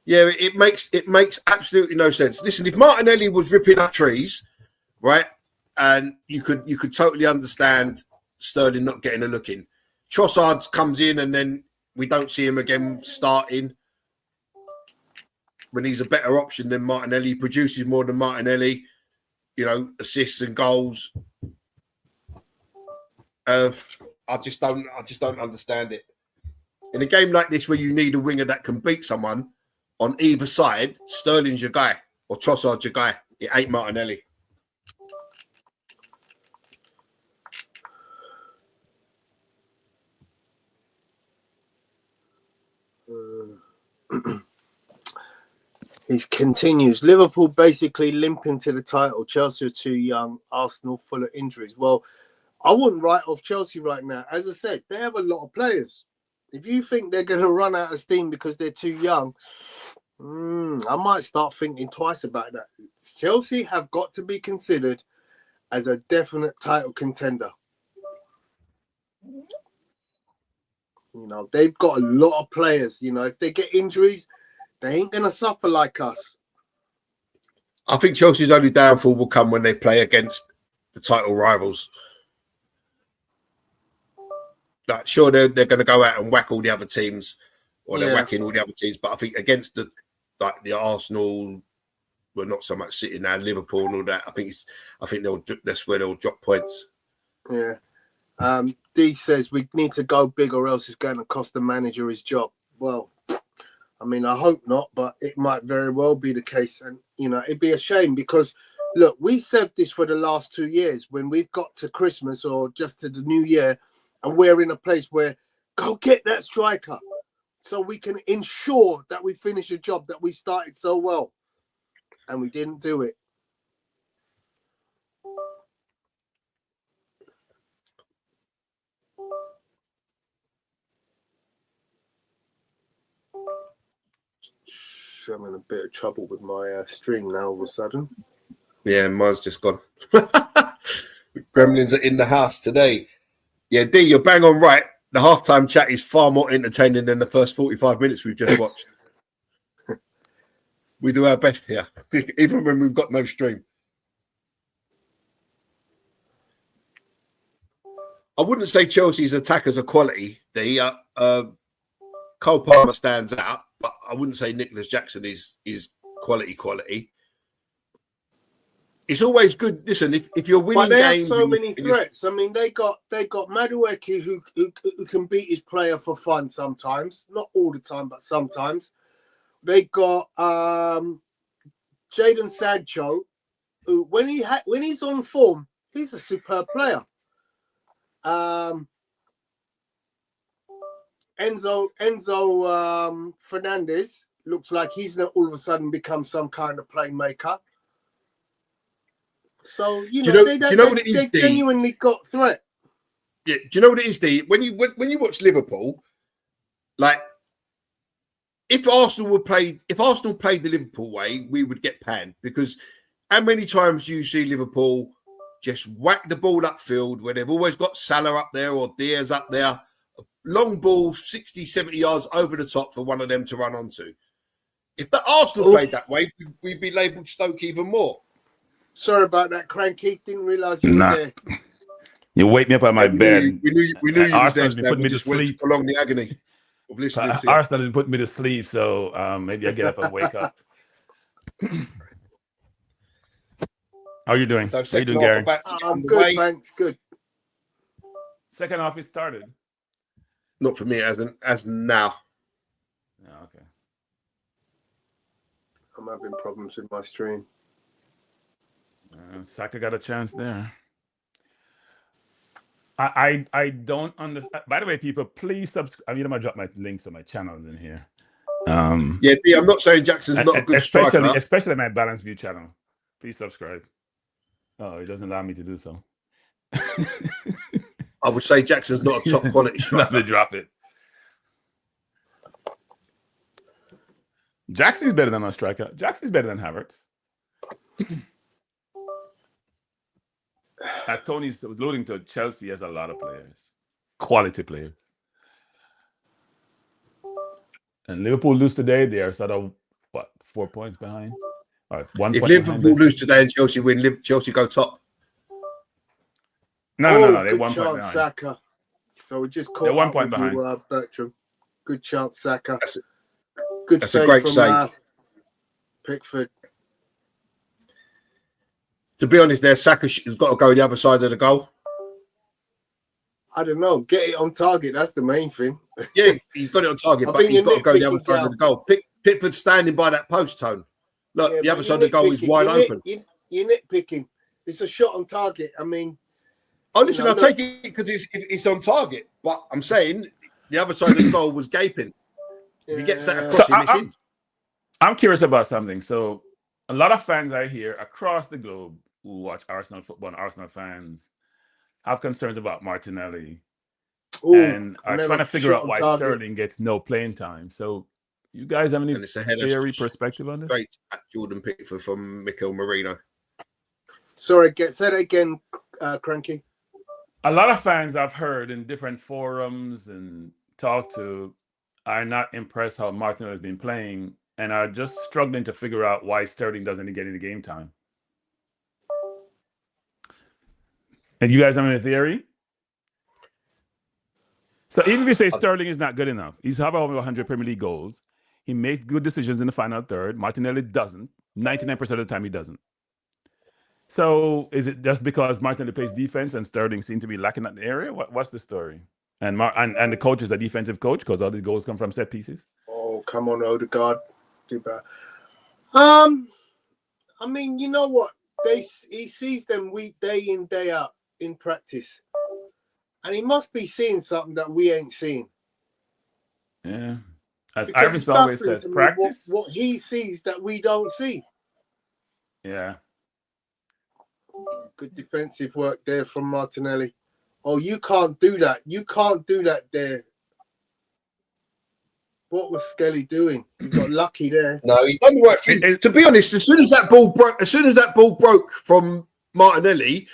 Yeah, it makes absolutely no sense. Listen, if Martinelli was ripping up trees, right, and you could totally understand Sterling not getting a look in. Trossard comes in and then we don't see him again starting when he's a better option than Martinelli. He produces more than Martinelli, assists and goals. I just don't understand it. In a game like this where you need a winger that can beat someone on either side, Sterling's your guy or Trossard's your guy. It ain't Martinelli. He continues. Liverpool basically limping to the title. Chelsea are too young. Arsenal full of injuries. Well, I wouldn't write off Chelsea right now. As I said, they have a lot of players. If you think they're going to run out of steam because they're too young, I might start thinking twice about that. Chelsea have got to be considered as a definite title contender. They've got a lot of players. If they get injuries, they ain't going to suffer like us. I think Chelsea's only downfall will come when they play against the title rivals. Like, sure, they're going to go out and whack all the other teams, or they're whacking all the other teams. But I think against the Arsenal, well, not so much City now, Liverpool and all that. I think that's where they'll drop points. Yeah. D says we need to go big, or else it's going to cost the manager his job. Well, I hope not, but it might very well be the case. And, it'd be a shame because, look, we said this for the last 2 years when we've got to Christmas or just to the new year and we're in a place where go get that striker so we can ensure that we finish a job that we started so well. And we didn't do it. I'm in a bit of trouble with my stream now all of a sudden. Yeah, mine's just gone. Gremlins are in the house today. Yeah, D, you're bang on right. The halftime chat is far more entertaining than the first 45 minutes we've just watched. We do our best here, even when we've got no stream. I wouldn't say Chelsea's attackers are quality. Cole Palmer stands out, but I wouldn't say Nicholas Jackson is quality. It's always good. Listen, if you're winning but they games, have so many threats. They got Madueke who can beat his player for fun sometimes, not all the time, but sometimes. They got Jadon Sancho, who when he's on form, he's a superb player. Enzo Fernandez looks like he's not all of a sudden become some kind of playmaker. So they genuinely got threat. Yeah, do you know what it is, D? When you watch Liverpool, like if Arsenal played the Liverpool way, we would get panned, because how many times do you see Liverpool just whack the ball upfield where they've always got Salah up there or Diaz up there, long ball 60, 70 yards over the top for one of them to run onto. If the Arsenal played that way, we'd be labelled Stoke even more. Sorry about that, Cranky. Didn't realise you were there. You wake me up on my bed. We knew you was there. Put me to sleep. Prolong the agony of listening to Arsenal didn't put me to sleep, so maybe I get up and wake up. How are you doing? So how you doing, Gary? I'm good, thanks. Good. Second half is started. Not for me as now. Oh, okay. I'm having problems with my stream. Saka got a chance there. I don't understand. By the way, people, please subscribe. I'm gonna drop my links to my channels in here. Yeah, I'm not saying Jackson's not a good striker, especially my Balanced View channel. Please subscribe. Oh, it doesn't allow me to do so. I would say Jackson's not a top quality striker. Let me drop it. Jackson's better than a striker. Jackson's better than Havertz. As Tony was alluding to, Chelsea has a lot of players, quality players. And Liverpool lose today, they are sort of, 4 points behind? All right, 1 if point Liverpool lose today and Chelsea win, Chelsea go top. No, they're 1 point behind. Saka. So we just caught 1 point behind. You, Bertram. Good chance, Saka. That's a great save. Pickford. To be honest, Saka has got to go the other side of the goal. I don't know. Get it on target. That's the main thing. Yeah, he's got it on target, but he's got to go the other side of the goal. Pickford standing by that post, Tone. Look, the other side of the goal is wide open. You're nitpicking. It's a shot on target. I mean... Oh, listen, I'll take it because it's on target. But I'm saying the other side of the goal was gaping. If he gets that across him, it's in. I'm curious about something. So a lot of fans I hear across the globe who watch Arsenal football and Arsenal fans have concerns about Martinelli and are trying to figure out why Sterling gets no playing time. So you guys have any theory perspective on this? Great at Jordan Pickford from Mikel Merino. Sorry, say that again, Cranky. A lot of fans I've heard in different forums and talked to are not impressed how Martinelli has been playing and are just struggling to figure out why Sterling doesn't get any game time. And you guys have any theory? So even if you say Sterling is not good enough, he's have over 100 Premier League goals. He makes good decisions in the final third. Martinelli doesn't. 99% of the time he doesn't. So is it just because Martinelli plays defense and Sterling seems to be lacking that area? What's the story? And the coach is a defensive coach because all the goals come from set pieces? Oh, come on, Odegaard. Do better. I mean, you know what? He sees them day in, day out in practice. And he must be seeing something that we ain't seeing. Yeah. As Iris always says, practice. What he sees that we don't see. Yeah. Good defensive work there from Martinelli. Oh, you can't do that. You can't do that there. What was Skelly doing? He got lucky there. No, he done the right thing. To be honest, as soon as that ball broke from Martinelli,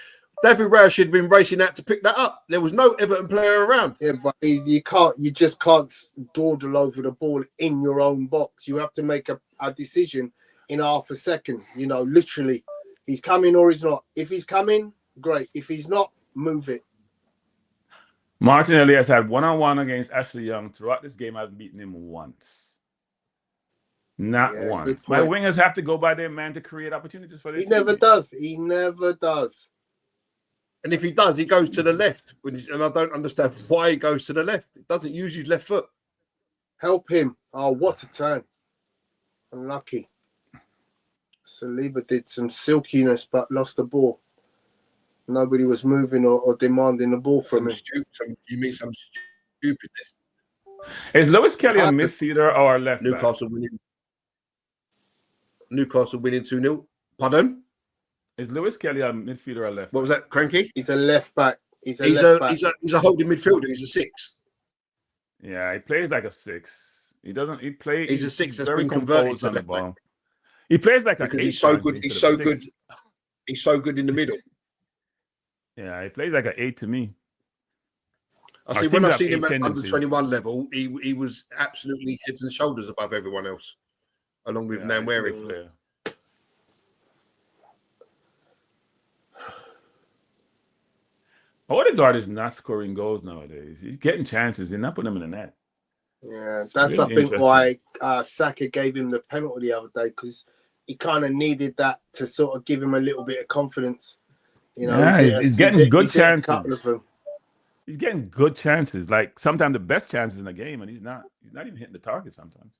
David Raya should have been racing out to pick that up. There was no Everton player around. Yeah, but you just can't dawdle over the ball in your own box. You have to make a decision in half a second. You know, literally, he's coming or he's not. If he's coming, great. If he's not, move it. Martinelli has had one-on-one against Ashley Young throughout this game. I've beaten him once. Not once. My wingers have to go by their man to create opportunities for their team. Never does. He never does. And if he does, he goes to the left. And I don't understand why he goes to the left. He doesn't use his left foot. Help him. Oh, what a turn. Unlucky. Saliba did some silkiness but lost the ball. Nobody was moving or demanding the ball from him. You mean some stupidness? Is Lewis Kelly a midfielder or a left back? Newcastle winning 2-0. Pardon? Is Lewis Kelly a midfielder or a left back? What was that, Cranky? He's a left back. He's a holding midfielder. He's a 6. Yeah, he plays like a 6. He doesn't. He plays. He's a six that's very been converted composed to on the left back ball. He plays like because an 8 he's so good. instead He's of so a 6. good. He's so good in the middle. Yeah, he plays like an 8 to me. I Our see. When teams I have seen him 8 at under tendencies. 21 level, he was absolutely heads and shoulders above everyone else, along with Yeah, he's a good Nanweri. player. Odegaard is not scoring goals nowadays. He's getting chances. He's not putting them in the net. Yeah, It's that's really I think interesting. why Saka gave him the penalty the other day, because he kind of needed that to sort of give him a little bit of confidence. You know, Yeah, he's getting good he's hit a couple of chances. them. He's getting good chances. Like sometimes the best chances in the game, and he's not. He's not even hitting the target sometimes.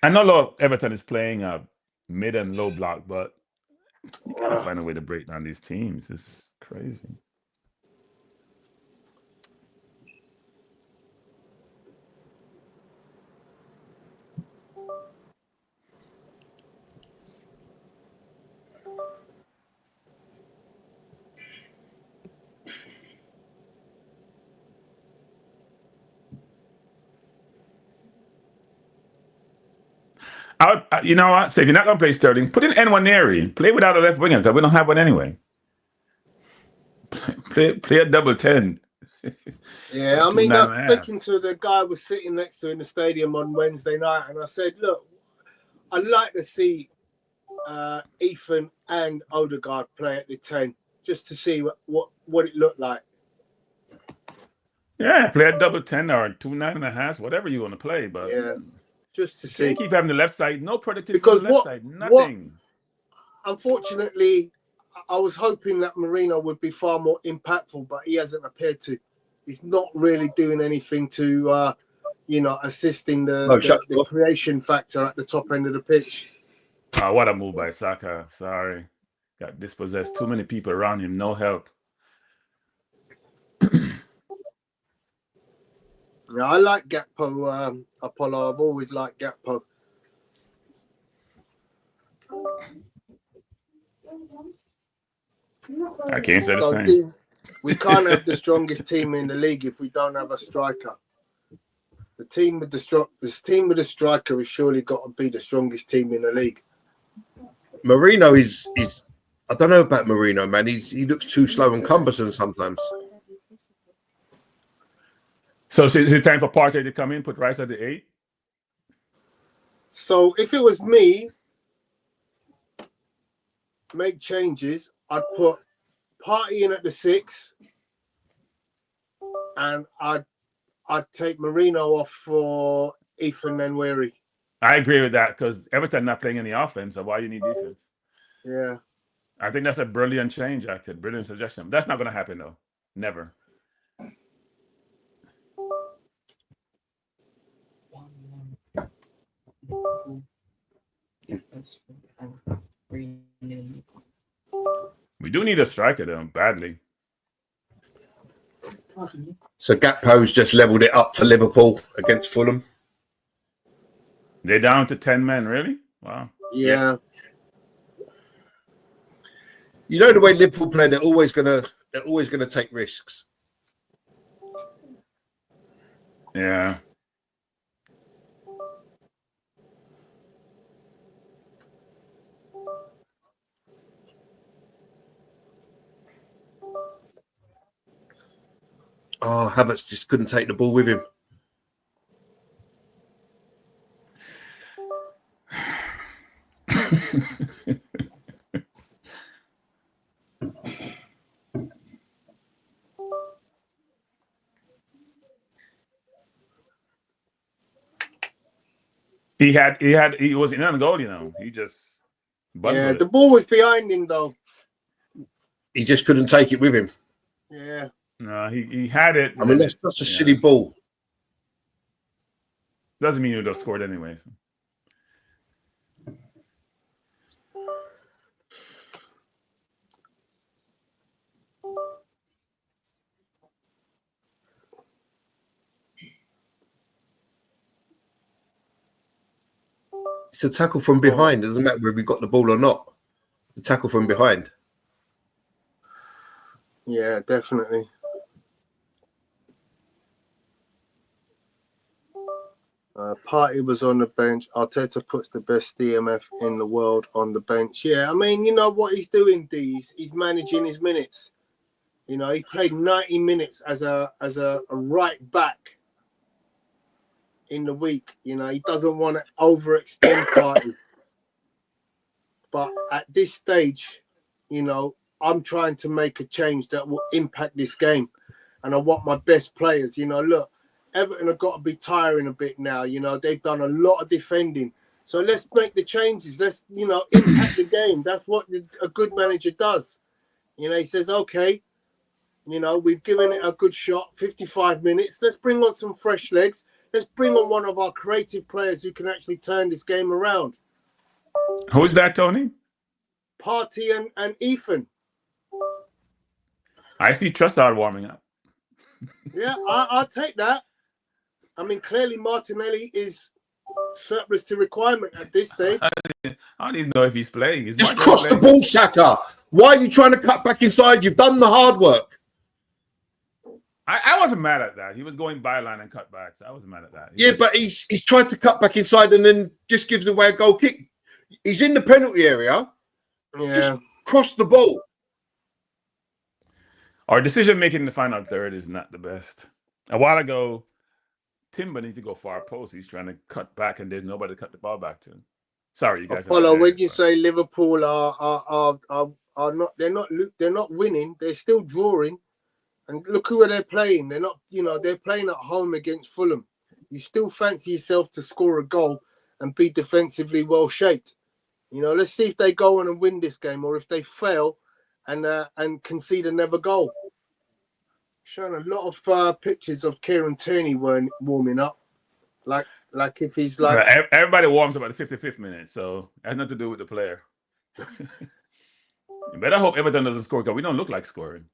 I know a lot of Everton is playing a mid and low block, but you gotta find a way to break down these teams. It's crazy. You know what? So if you're not gonna play Sterling, put in Nwaneri. Play without a left winger because we don't have one anyway. Play a double 10. Yeah, I Two mean, I was 9.5. speaking to the guy who was sitting next to in the stadium on Wednesday night, and I said, look, I'd like to see Ethan and Odegaard play at the 10, just to see what it looked like. Yeah, play a double 10 or 2 9.5, whatever you want to play, but Yeah, just to you see. can't keep having the left side. No productivity Because on the left side. Nothing. Unfortunately, I was hoping that Marino would be far more impactful, but he hasn't appeared to. He's not really doing anything to, assisting the creation factor at the top end of the pitch. Oh, what a move by Saka. Sorry. Got dispossessed. Too many people around him. No help. Yeah, I like Gakpo, Apollo. I've always liked Gakpo. I can't say the same. We can't have the strongest team in the league if we don't have a striker. The team with the striker has surely got to be the strongest team in the league. Marino is I don't know about Marino, man. He looks too slow and cumbersome sometimes. So is it time for Partey to come in, put Rice at the 8? So if it was me, make changes, I'd put Partey in at the 6, and I'd take Marino off for Ethan Nwaneri. I agree with that because Everton not playing any offense, so why you need defense? Yeah. I think that's a brilliant change, actually. Brilliant suggestion. That's not going to happen, though. Never. We do need a striker, though, badly. So Gakpo's just leveled it up for Liverpool against Fulham. They're down to 10 men, really? Wow. Yeah. You know the way Liverpool play, they're always gonna take risks. Yeah. Oh, Havertz just couldn't take the ball with him. He was in on goal, you know. He just Yeah, the ball was behind him though. He just couldn't take it with him. Yeah. No, he had it. I mean, that's such a silly ball. Doesn't mean you'd have scored anyway. So. It's a tackle from behind. It doesn't matter whether we got the ball or not. The tackle from behind. Yeah, definitely. Partey was on the bench. Arteta puts the best DMF in the world on the bench. Yeah, I mean, you know what he's doing, D? He's managing his minutes. You know, he played 90 minutes as a right back in the week. You know, he doesn't want to overextend Partey. But at this stage, you know, I'm trying to make a change that will impact this game. And I want my best players. You know, look, Everton have got to be tiring a bit now. You know, they've done a lot of defending. So let's make the changes. Let's, you know, impact the game. That's what a good manager does. You know, he says, okay, you know, we've given it a good shot, 55 minutes. Let's bring on some fresh legs. Let's bring on one of our creative players who can actually turn this game around. Who's that, Tony? Partey and Ethan. I see Trossard warming up. Yeah, I'll take that. I mean, clearly Martinelli is surplus to requirement at this stage. I don't even know if he's playing. Just cross the ball, Saka. Why are you trying to cut back inside? You've done the hard work. I wasn't mad at that. He was going byline and cut back. So I wasn't mad at that. But he's tried to cut back inside and then just gives away a goal kick. He's in the penalty area. Yeah. Just cross the ball. Our decision making in the final third is not the best. A while ago, Timber needs to go far post. He's trying to cut back, and there's nobody to cut the ball back to. Sorry, you guys. Apollo, when you say Liverpool are not, they're not winning. They're still drawing, and look who they're playing. They're not, you know, they're playing at home against Fulham. You still fancy yourself to score a goal and be defensively well shaped. You know, let's see if they go on and win this game, or if they fail and concede another goal. Showing a lot of pictures of Kieran Tierney warming up, like if he's like everybody warms up at the 55th minute, so it has nothing to do with the player. You better hope Everton doesn't score because we don't look like scoring.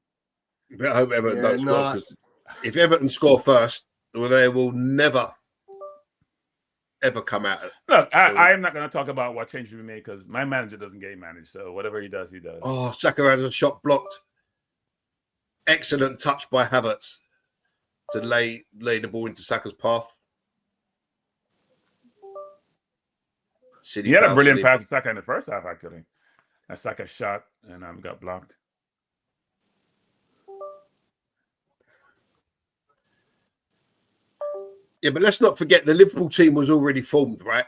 You better hope Everton don't score, because if Everton score first, well, they will never ever come out. Look, I am not going to talk about what changes we made because my manager doesn't game manage, so whatever he does, he does. Oh, Saka has a shot blocked. Excellent touch by Havertz to lay the ball into Saka's path. He had a brilliant pass to Saka in the first half, actually. And Saka shot and got blocked. Yeah, but let's not forget the Liverpool team was already formed, right?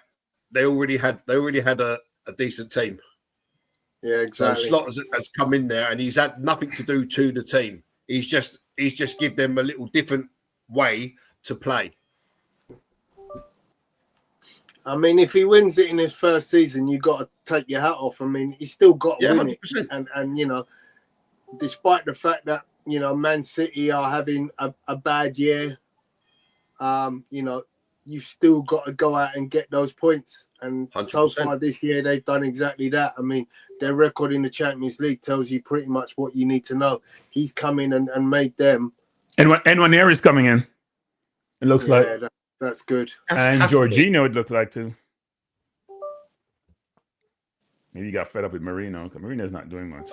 They already had a decent team. Yeah, exactly. So Slot has come in there and he's had nothing to do to the team. He's just give them a little different way to play. I mean, if he wins it in his first season, you got to take your hat off. I mean, he's still got to win 100%. it. And you know, despite the fact that, you know, Man City are having a bad year, you know, you've still got to go out and get those points. And 100%. So far this year, they've done exactly that. I mean, their record in the Champions League tells you pretty much what you need to know. He's come in and made them. And when Aries coming in, it looks like that's good. And Jorginho, it looked like too. Maybe he got fed up with Marino because Marino's not doing much.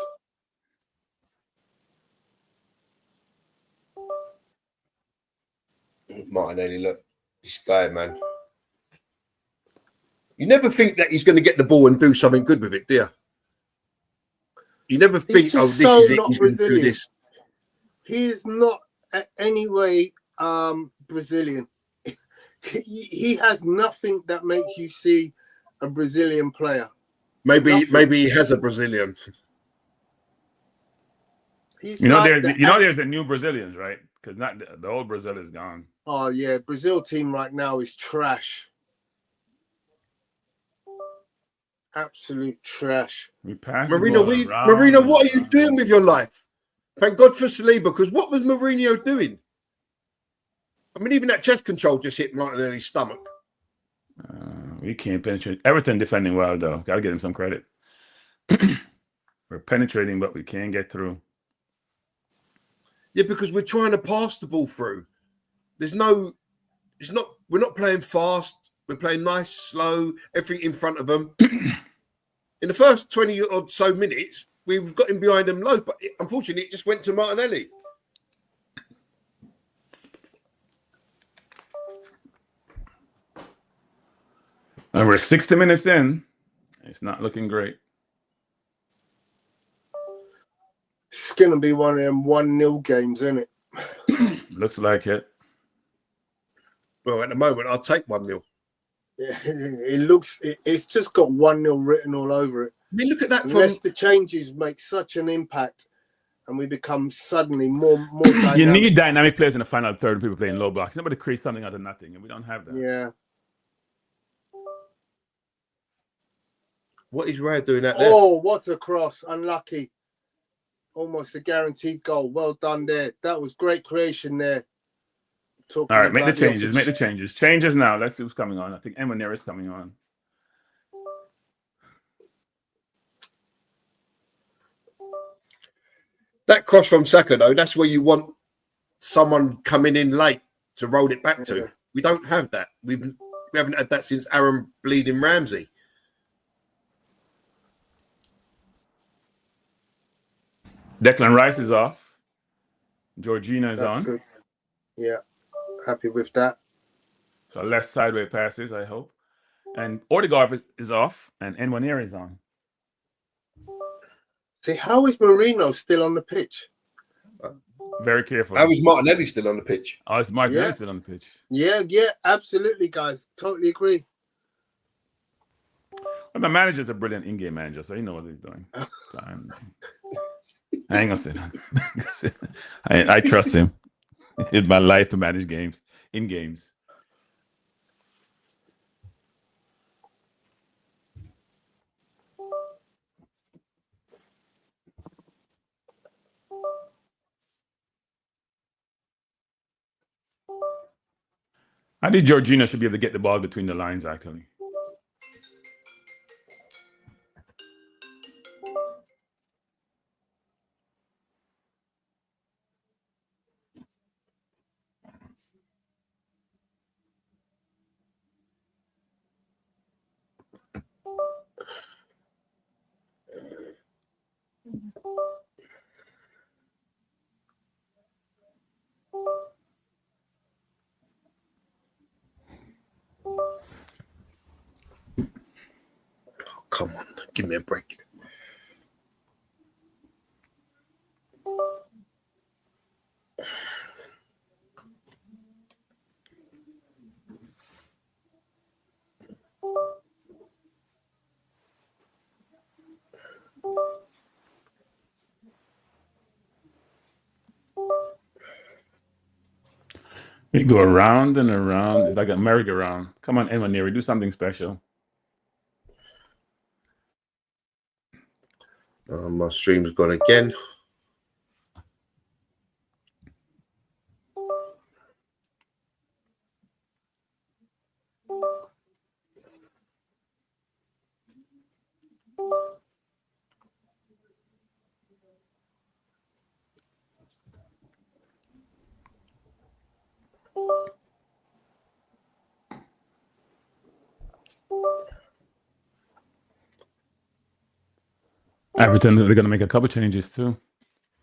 Martinelli, look, this guy, man. You never think that he's going to get the ball and do something good with it, do you? You never think, oh, this is it, he's going to do this. He is not in any way Brazilian. He has nothing that makes you see a Brazilian player. Maybe he has a Brazilian. There's a new Brazilians, right? Because not the old Brazil is gone. Oh yeah, Brazil team right now is trash. Absolute trash. Marino, what are you doing with your life? Thank God for Saliba, because what was Mourinho doing? I mean, even that chest control just hit Martinelli's stomach. We can't penetrate. Everton defending well, though. Got to give him some credit. We're penetrating, but we can't get through. Yeah, because we're trying to pass the ball through. We're not playing fast. We're playing nice, slow, everything in front of them. In the first 20 or so minutes, we've got him behind them low, but unfortunately, it just went to Martinelli. And we're 60 minutes in. It's not looking great. It's going to be one of them 1-0 games, isn't it? Looks like it. Well, at the moment, I'll take 1-0. It's just got 1-0 written all over it. I mean, look at that. Unless the changes make such an impact and we become suddenly more dynamic. You need dynamic players in the final third, people playing low blocks. Somebody create something out of nothing, and we don't have that. Yeah. What is Ray doing out there? Oh, what a cross. Unlucky. Almost a guaranteed goal. Well done there. That was great creation there. All right, make the changes. Make the changes. Changes now. Let's see who's coming on. I think Emmanuel is coming on. That cross from Saka, though, that's where you want someone coming in late to roll it back to. We don't have that. We haven't had that since Aaron bleeding Ramsey. Declan Rice is off. Georgina is That's on. Good. Yeah, happy with that. So less sideways passes, I hope. And Odegaard is off, and Nwaneri is on. See, how is Marino still on the pitch? Very careful. How is Martinelli still on the pitch? Oh, it's Martinelli still on the pitch. Yeah, absolutely, guys. Totally agree. Well, my manager's a brilliant in-game manager, so he knows what he's doing. So I ain't gonna say that. I trust him. It's my life to manage games, in games. I think Georgina should be able to get the ball between the lines, actually. Come on, give me a break. We go around and around. It's like a merry-go-round. Come on, Nwaneri, do something special. My stream's gone again. Everton, they're going to make a couple changes too.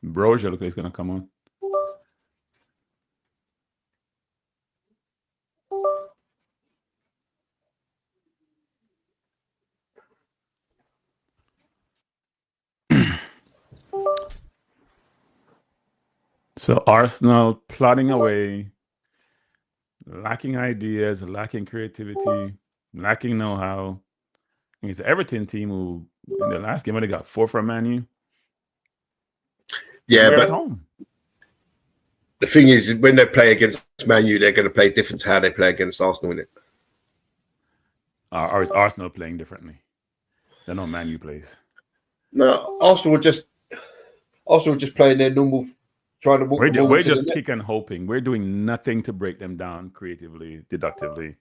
Broja looks like he's going to come on. So Arsenal plodding away, lacking ideas, lacking creativity, lacking know-how. It's an Everton team who, in the last game, they got 4 from Man U. Yeah, They're but at home. the thing is, when they play against Man U, they're going to play different to how they play against Arsenal, innit? Or is Arsenal playing differently? They know Man U plays. No, Arsenal were just playing their normal, trying to walk. We're just kicking, hoping. We're doing nothing to break them down creatively, deductively.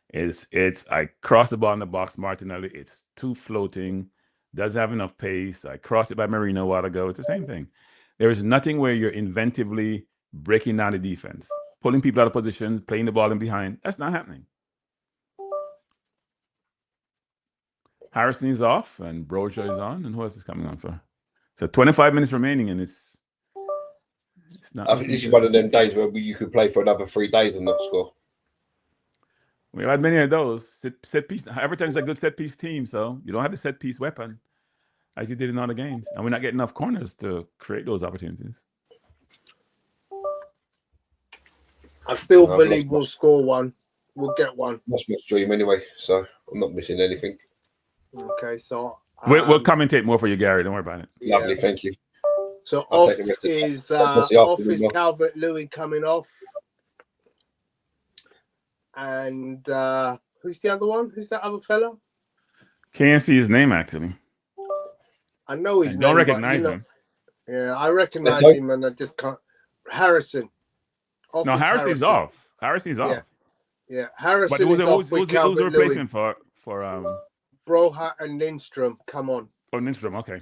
It's I cross the ball in the box, Martinelli. It's too floating, doesn't have enough pace. I crossed it by Marino a while ago. It's the same thing. There is nothing where you're inventively breaking down the defense, pulling people out of positions, playing the ball in behind. That's not happening. Harrison is off, and Broja is on, and who else is coming on for? So 25 minutes remaining, and it's not. I think this is one of them days where you could play for another 3 days and not score. We've had many of those set piece. Everton's a good set piece team, so you don't have the set piece weapon as you did in other games, and we're not getting enough corners to create those opportunities. I still believe we'll score one. We'll get one. That's my stream anyway, so I'm not missing anything. Okay, so We'll commentate more for you, Gary. Don't worry about it. Lovely, thank you. So I'll off take the rest of the- is That's the off afternoon is off. Calvert-Lewin coming off, and who's the other one? Who's that other fella? Can't see his name actually. I know his I name. don't but, recognize him. Yeah, I recognize That's him, and I just can't. Harrison. Off No, is Harrison's off. Harrison's off. Yeah, But Harrison who's is off with the Calvert-Lewin. replacement for Broha and Lindstrom. Come on. Lindstrom? Okay.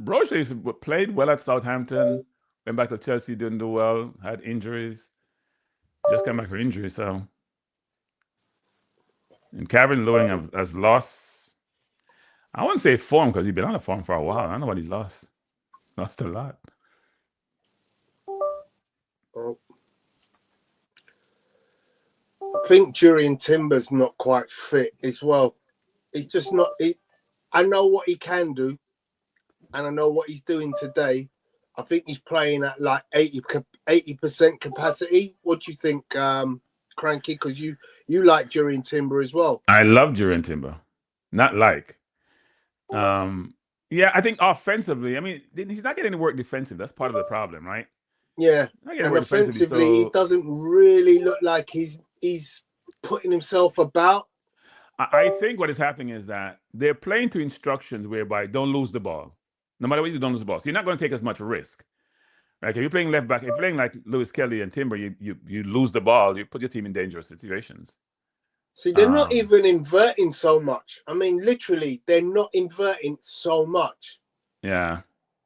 Broja played well at Southampton. Went back to Chelsea, didn't do well. Had injuries. Just came back from injury, so. And Calvert-Lewin has lost. I wouldn't say form because he's been on the form for a while. I don't know what he's lost. Lost a lot. Oh. I think Jurien Timber's not quite fit as well. He's just not. I know what he can do, and I know what he's doing today. I think he's playing at like 80% capacity. What do you think, Cranky? Because you like Jurien Timber as well. I love Jurien Timber. Not like. Yeah, I think offensively, I mean, he's not getting any work defensive. That's part of the problem, right? Yeah, and offensively, he doesn't really look like he's putting himself about. I think what is happening is that they're playing to instructions whereby don't lose the ball. No matter what you do, don't lose the ball. So you're not going to take as much risk. Like if you're playing left back, if you're playing like Lewis Kelly and Timber, you lose the ball, you put your team in dangerous situations. See, they're not even inverting so much. I mean, literally, they're not inverting so much. Yeah.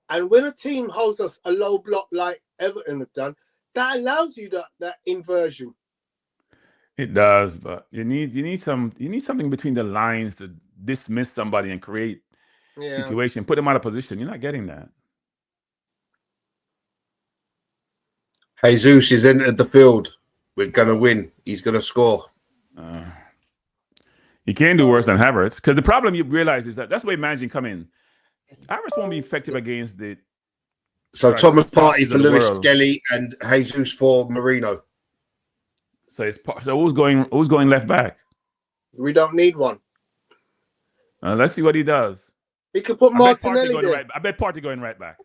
And when a team holds us a low block like Everton have done, that allows you that inversion. It does, but you need something between the lines to dismiss somebody and create situation, put them out of position. You're not getting that. Jesus has entered the field. We're gonna win. He's gonna score. You can't do worse than Havertz, because the problem you realize is that's the way managing come in. Havertz won't be effective against the. So Thomas Partey for Lewis Skelly and Jesus for Marino. So who's going left back? We don't need one. Let's see what he does. He could put Martinelli there. I bet Partey going right back.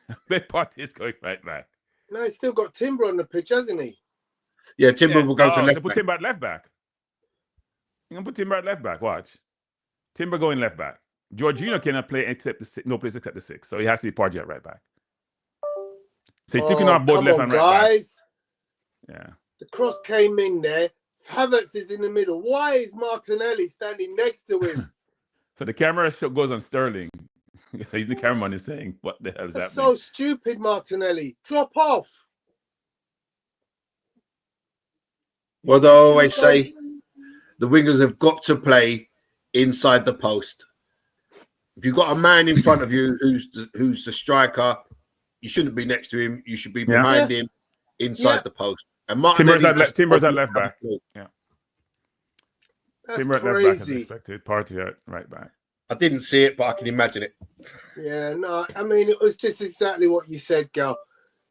I bet Partey is going right back. No, he's still got Timber on the pitch, hasn't he? Yeah, Timber will go to left back. Put Timber at left back. You're gonna put Timber at left back. Watch. Timber going left back. Jorginho cannot play no place except the 6, so he has to be Partey at right back. So he's taking off both left and right guys. Back. Yeah. The cross came in there. Havertz is in the middle. Why is Martinelli standing next to him? So the camera goes on Sterling. So the cameraman is saying, "What the hell is That's happening?" So stupid, Martinelli. Drop off. Well, they always say the wingers have got to play inside the post. If you've got a man in front of you who's the striker, you shouldn't be next to him. You should be behind him inside the post. And Timber's at left back. Yeah. That's Timber at left back as expected. Partey at right back. I didn't see it, but I can imagine it. Yeah, no, I mean, it was just exactly what you said, Gal.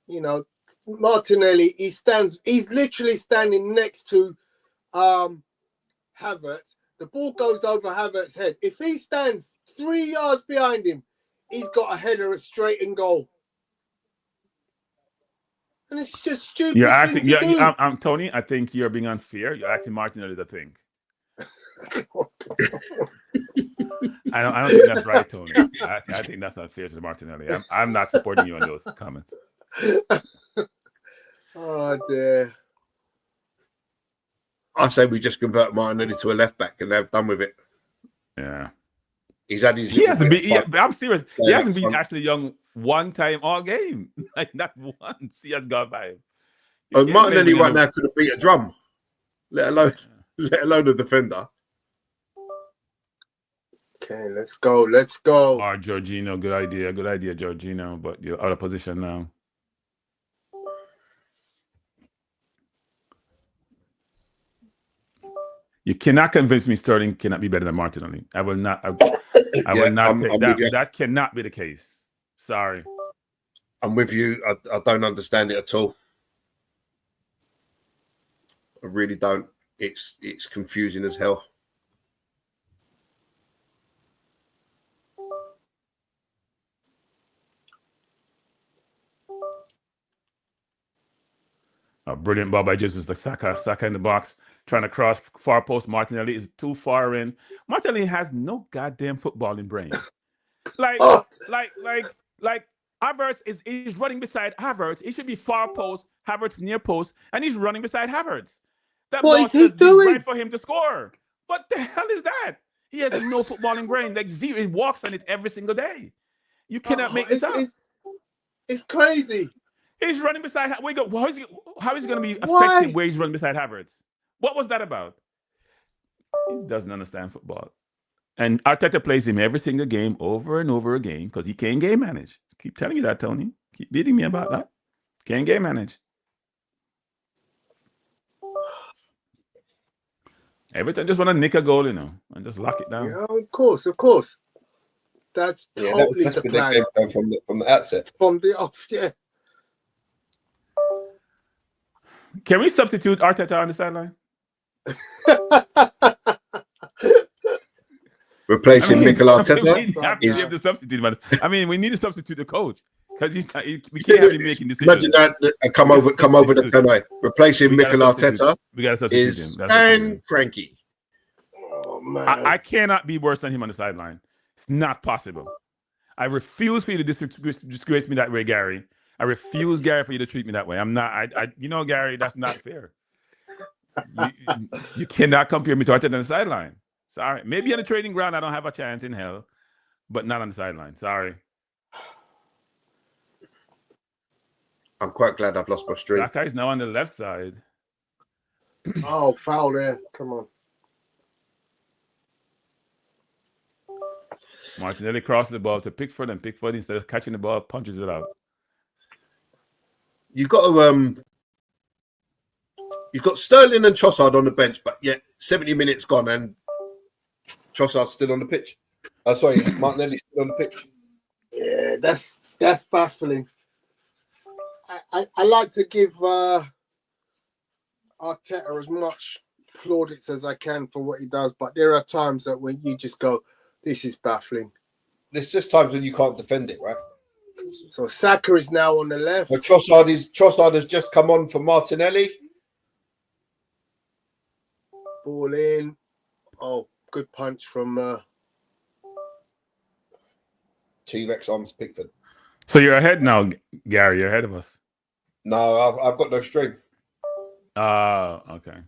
You know, Martinelli, he's literally standing next to Havertz. The ball goes over Havertz's head. If he stands 3 yards behind him, he's got a header straight in goal. And it's just stupid. You're asking, I'm Tony, I think you're being unfair. You're asking Martinelli to think. I don't think that's right, Tony. I think that's not fair to Martinelli. I'm not supporting you on those comments. Oh dear. I say we just convert Martinelli to a left back and they're done with it. Yeah. He's had his. He hasn't been. I'm serious. He hasn't been Ashley Young one time all game. Like not once. He has gone by him. Martinelli right now couldn't beat a drum, let alone a defender. Okay, let's go. Let's go. Or Jorginho, good idea, Jorginho. But you're out of position now. You cannot convince me Sterling cannot be better than Martinelli. I will not. I will not take that. That cannot be the case. Sorry. I'm with you. I don't understand it at all. I really don't. It's confusing as hell. A brilliant ball by Jesus, like Saka in the box, trying to cross far post. Martinelli is too far in. Martinelli has no goddamn footballing brain. Like Havertz is running beside Havertz. He should be far post, Havertz near post, and he's running beside Havertz. What is he doing? Right for him to score. What the hell is that? He has no footballing brain. Like zero, he walks on it every single day. You cannot make this up. It's crazy. He's running beside. How is he going to be effective where he's running beside Havertz? What was that about? He doesn't understand football. And Arteta plays him every single game over and over again because he can't game manage. Keep telling you that, Tony. Keep beating me about that. Can't game manage. Everton just want to nick a goal, and just lock it down. Yeah, of course. That's totally the plan from the outset. From the off, yeah. Can we substitute Arteta on the sideline? Replacing Mikel Arteta? We have to substitute him. I mean, we need to substitute the coach because we can't have him making decisions. Imagine that come over the tonight. Replacing Mikel Arteta is Stan Frankie. Oh man! I cannot be worse than him on the sideline. It's not possible. I refuse for you to disgrace me that way, Gary. I refuse, Gary, for you to treat me that way. I'm not. Gary, that's not fair. You cannot compare me to Arteta on the sideline. Sorry. Maybe on the training ground, I don't have a chance in hell, but not on the sideline. Sorry. I'm quite glad I've lost my streak. That guy's now on the left side. Oh, foul there. Come on. Martinelli crosses the ball to Pickford, and Pickford, instead of catching the ball, punches it out. You've got to you've got Sterling and Trossard on the bench, but yet 70 minutes gone and Trossard's still on the pitch. Sorry, Martinelli's still on the pitch. Yeah, that's baffling. I like to give Arteta as much plaudits as I can for what he does, but there are times that when you just go, this is baffling. There's just times when you can't defend it, right? So Saka is now on the left. But Trossard has just come on for Martinelli. Ball in. Oh, good punch from T-Rex arms Pickford. So you're ahead now, Gary. You're ahead of us. No, I've got no string. Okay.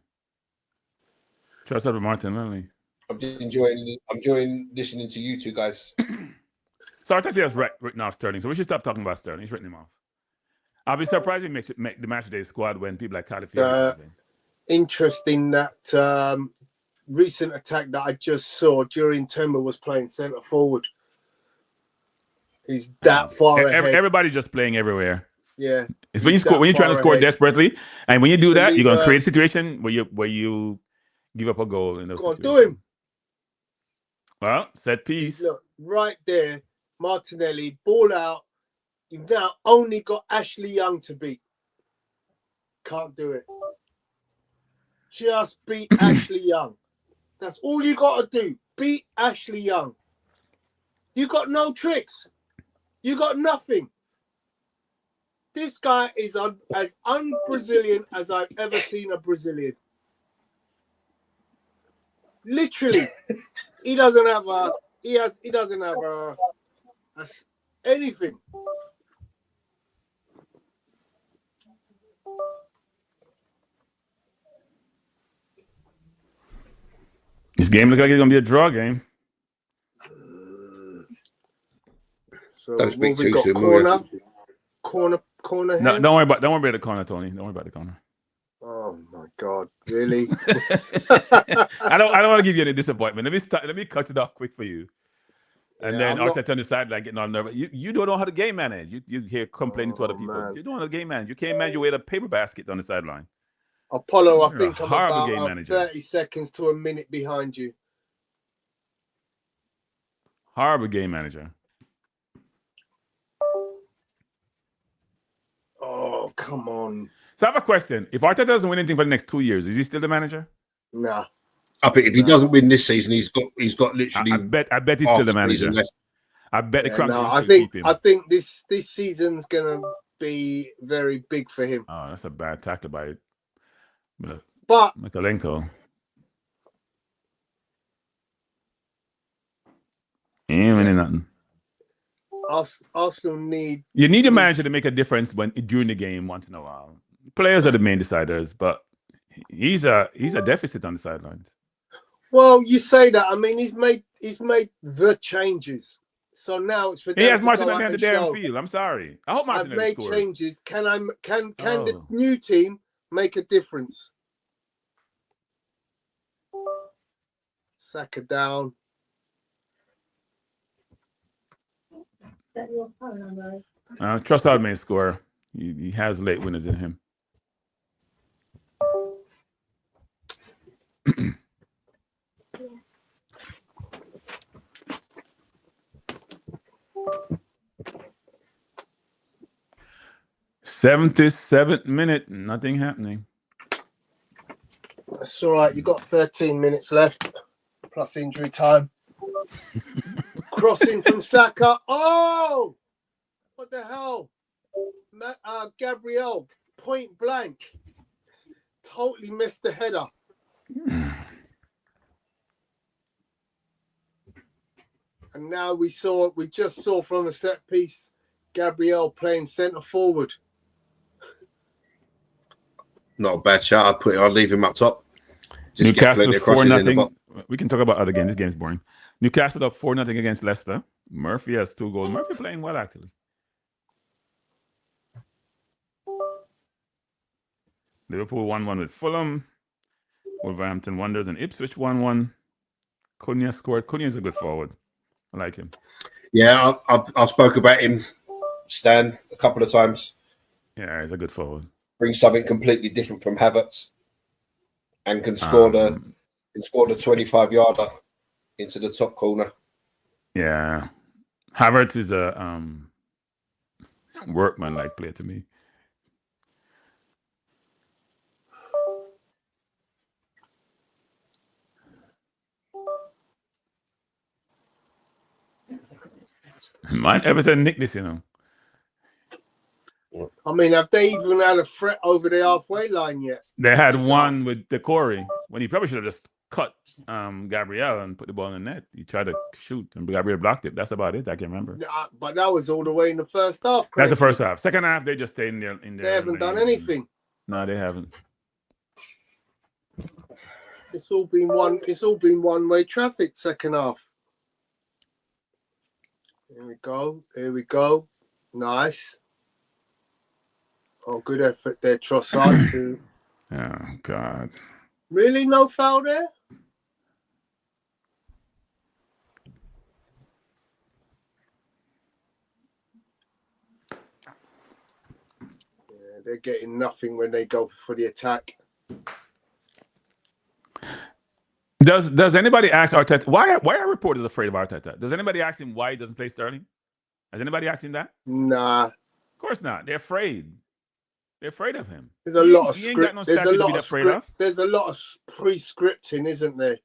Trossard with Martinelli. I'm just enjoying listening to you two guys. So Arteta has written off Sterling, so we should stop talking about Sterling. He's written him off. I'll be surprised if he make the match day squad when people like Califield. Interesting that recent attack that I just saw during Timber was playing centre forward. He's that far ahead. Everybody just playing everywhere. Yeah, it's when you're trying to score desperately, and when you do that, you're going to create a situation where you give up a goal in those situations. Do him. Well, set piece. Look, right there, Martinelli, ball out. You've now only got Ashley Young to beat. Can't do it. Just beat Ashley Young. That's all you got to do. Beat Ashley Young. You got no tricks. You got nothing. This guy is as un-Brazilian as I've ever seen a Brazilian. Literally, he doesn't have anything. This game looks like it's gonna be a draw game. So we've got corner. No, don't worry about the corner, Tony. Don't worry about the corner. Oh my God, really? I don't want to give you any disappointment. Let me cut it off quick for you. And Yeah, then I'm not- Arteta on the sideline getting all nervous. You don't know how to game manage. You hear complaining to other Oh, people. man. You don't know how to game manage. You can't manage your way to a paper basket on the sideline. Apollo, I You're a think I'm horrible about game manager. 30 seconds to a minute behind you. Horrible game manager. Oh, come on. So I have a question. If Arteta doesn't win anything for the next 2 years, is he still the manager? Nah. I think if he doesn't win this season, he's got literally. I bet he's still the manager. I bet the Crown No, will keep him. I think this season's gonna be very big for him. Oh, that's a bad tackle by But Mikalenko. Ain't winning nothing. Arsenal need. You need a manager to make a difference during the game once in a while. Players are the main deciders, but he's a deficit on the sidelines. Well, you say that. I mean, he's made the changes. So now it's for them He has to Martin go on out the and damn show. field. I'm sorry. I hope Martin I've made scores. changes. Can the Oh. new team make a difference? Saka down. Trossard may score. He has late winners in him. '77th minute, nothing happening. That's all right. You got 13 minutes left, plus injury time. Crossing from Saka. Oh, what the hell? Gabriel, point blank. Totally missed the header. And now we just saw from a set piece, Gabriel playing centre forward. Not a bad shot. I'll leave him up top. Just get Newcastle plenty of crosses in the 4-0. box. We can talk about other games. This game's boring. Newcastle up 4-0 against Leicester. Murphy has 2 goals. Murphy playing well, actually. Liverpool 1-1 with Fulham. Wolverhampton Wanderers and Ipswich 1-1. Cunha scored. Cunha is a good forward. I like him. Yeah, I've spoke about him, Stan, a couple of times. Yeah, he's a good forward. Brings something completely different from Havertz, and can score the 25-yarder into the top corner. Yeah, Havertz is a workman-like player to me. Might Everton nick this, I mean, have they even had a threat over the halfway line yet? They had one with the Corey when he probably should have just cut Gabriel and put the ball in the net. He tried to shoot and Gabriel blocked it. That's about it. I can remember. But that was all the way in the first half. That's the first half. Second half, they just stayed in there. They haven't done anything. No, they haven't. It's all been one-way traffic. Second half. Here we go. Nice. Oh, good effort there, Trossard too. Oh God. Really, no foul there? Yeah, they're getting nothing when they go for the attack. Does anybody ask Arteta why are reporters afraid of Arteta? Does anybody ask him why he doesn't play Sterling? Has anybody asked him that? Nah. Of course not. They're afraid. They're afraid of him. There's a lot of script. There's a lot of pre-scripting, isn't there?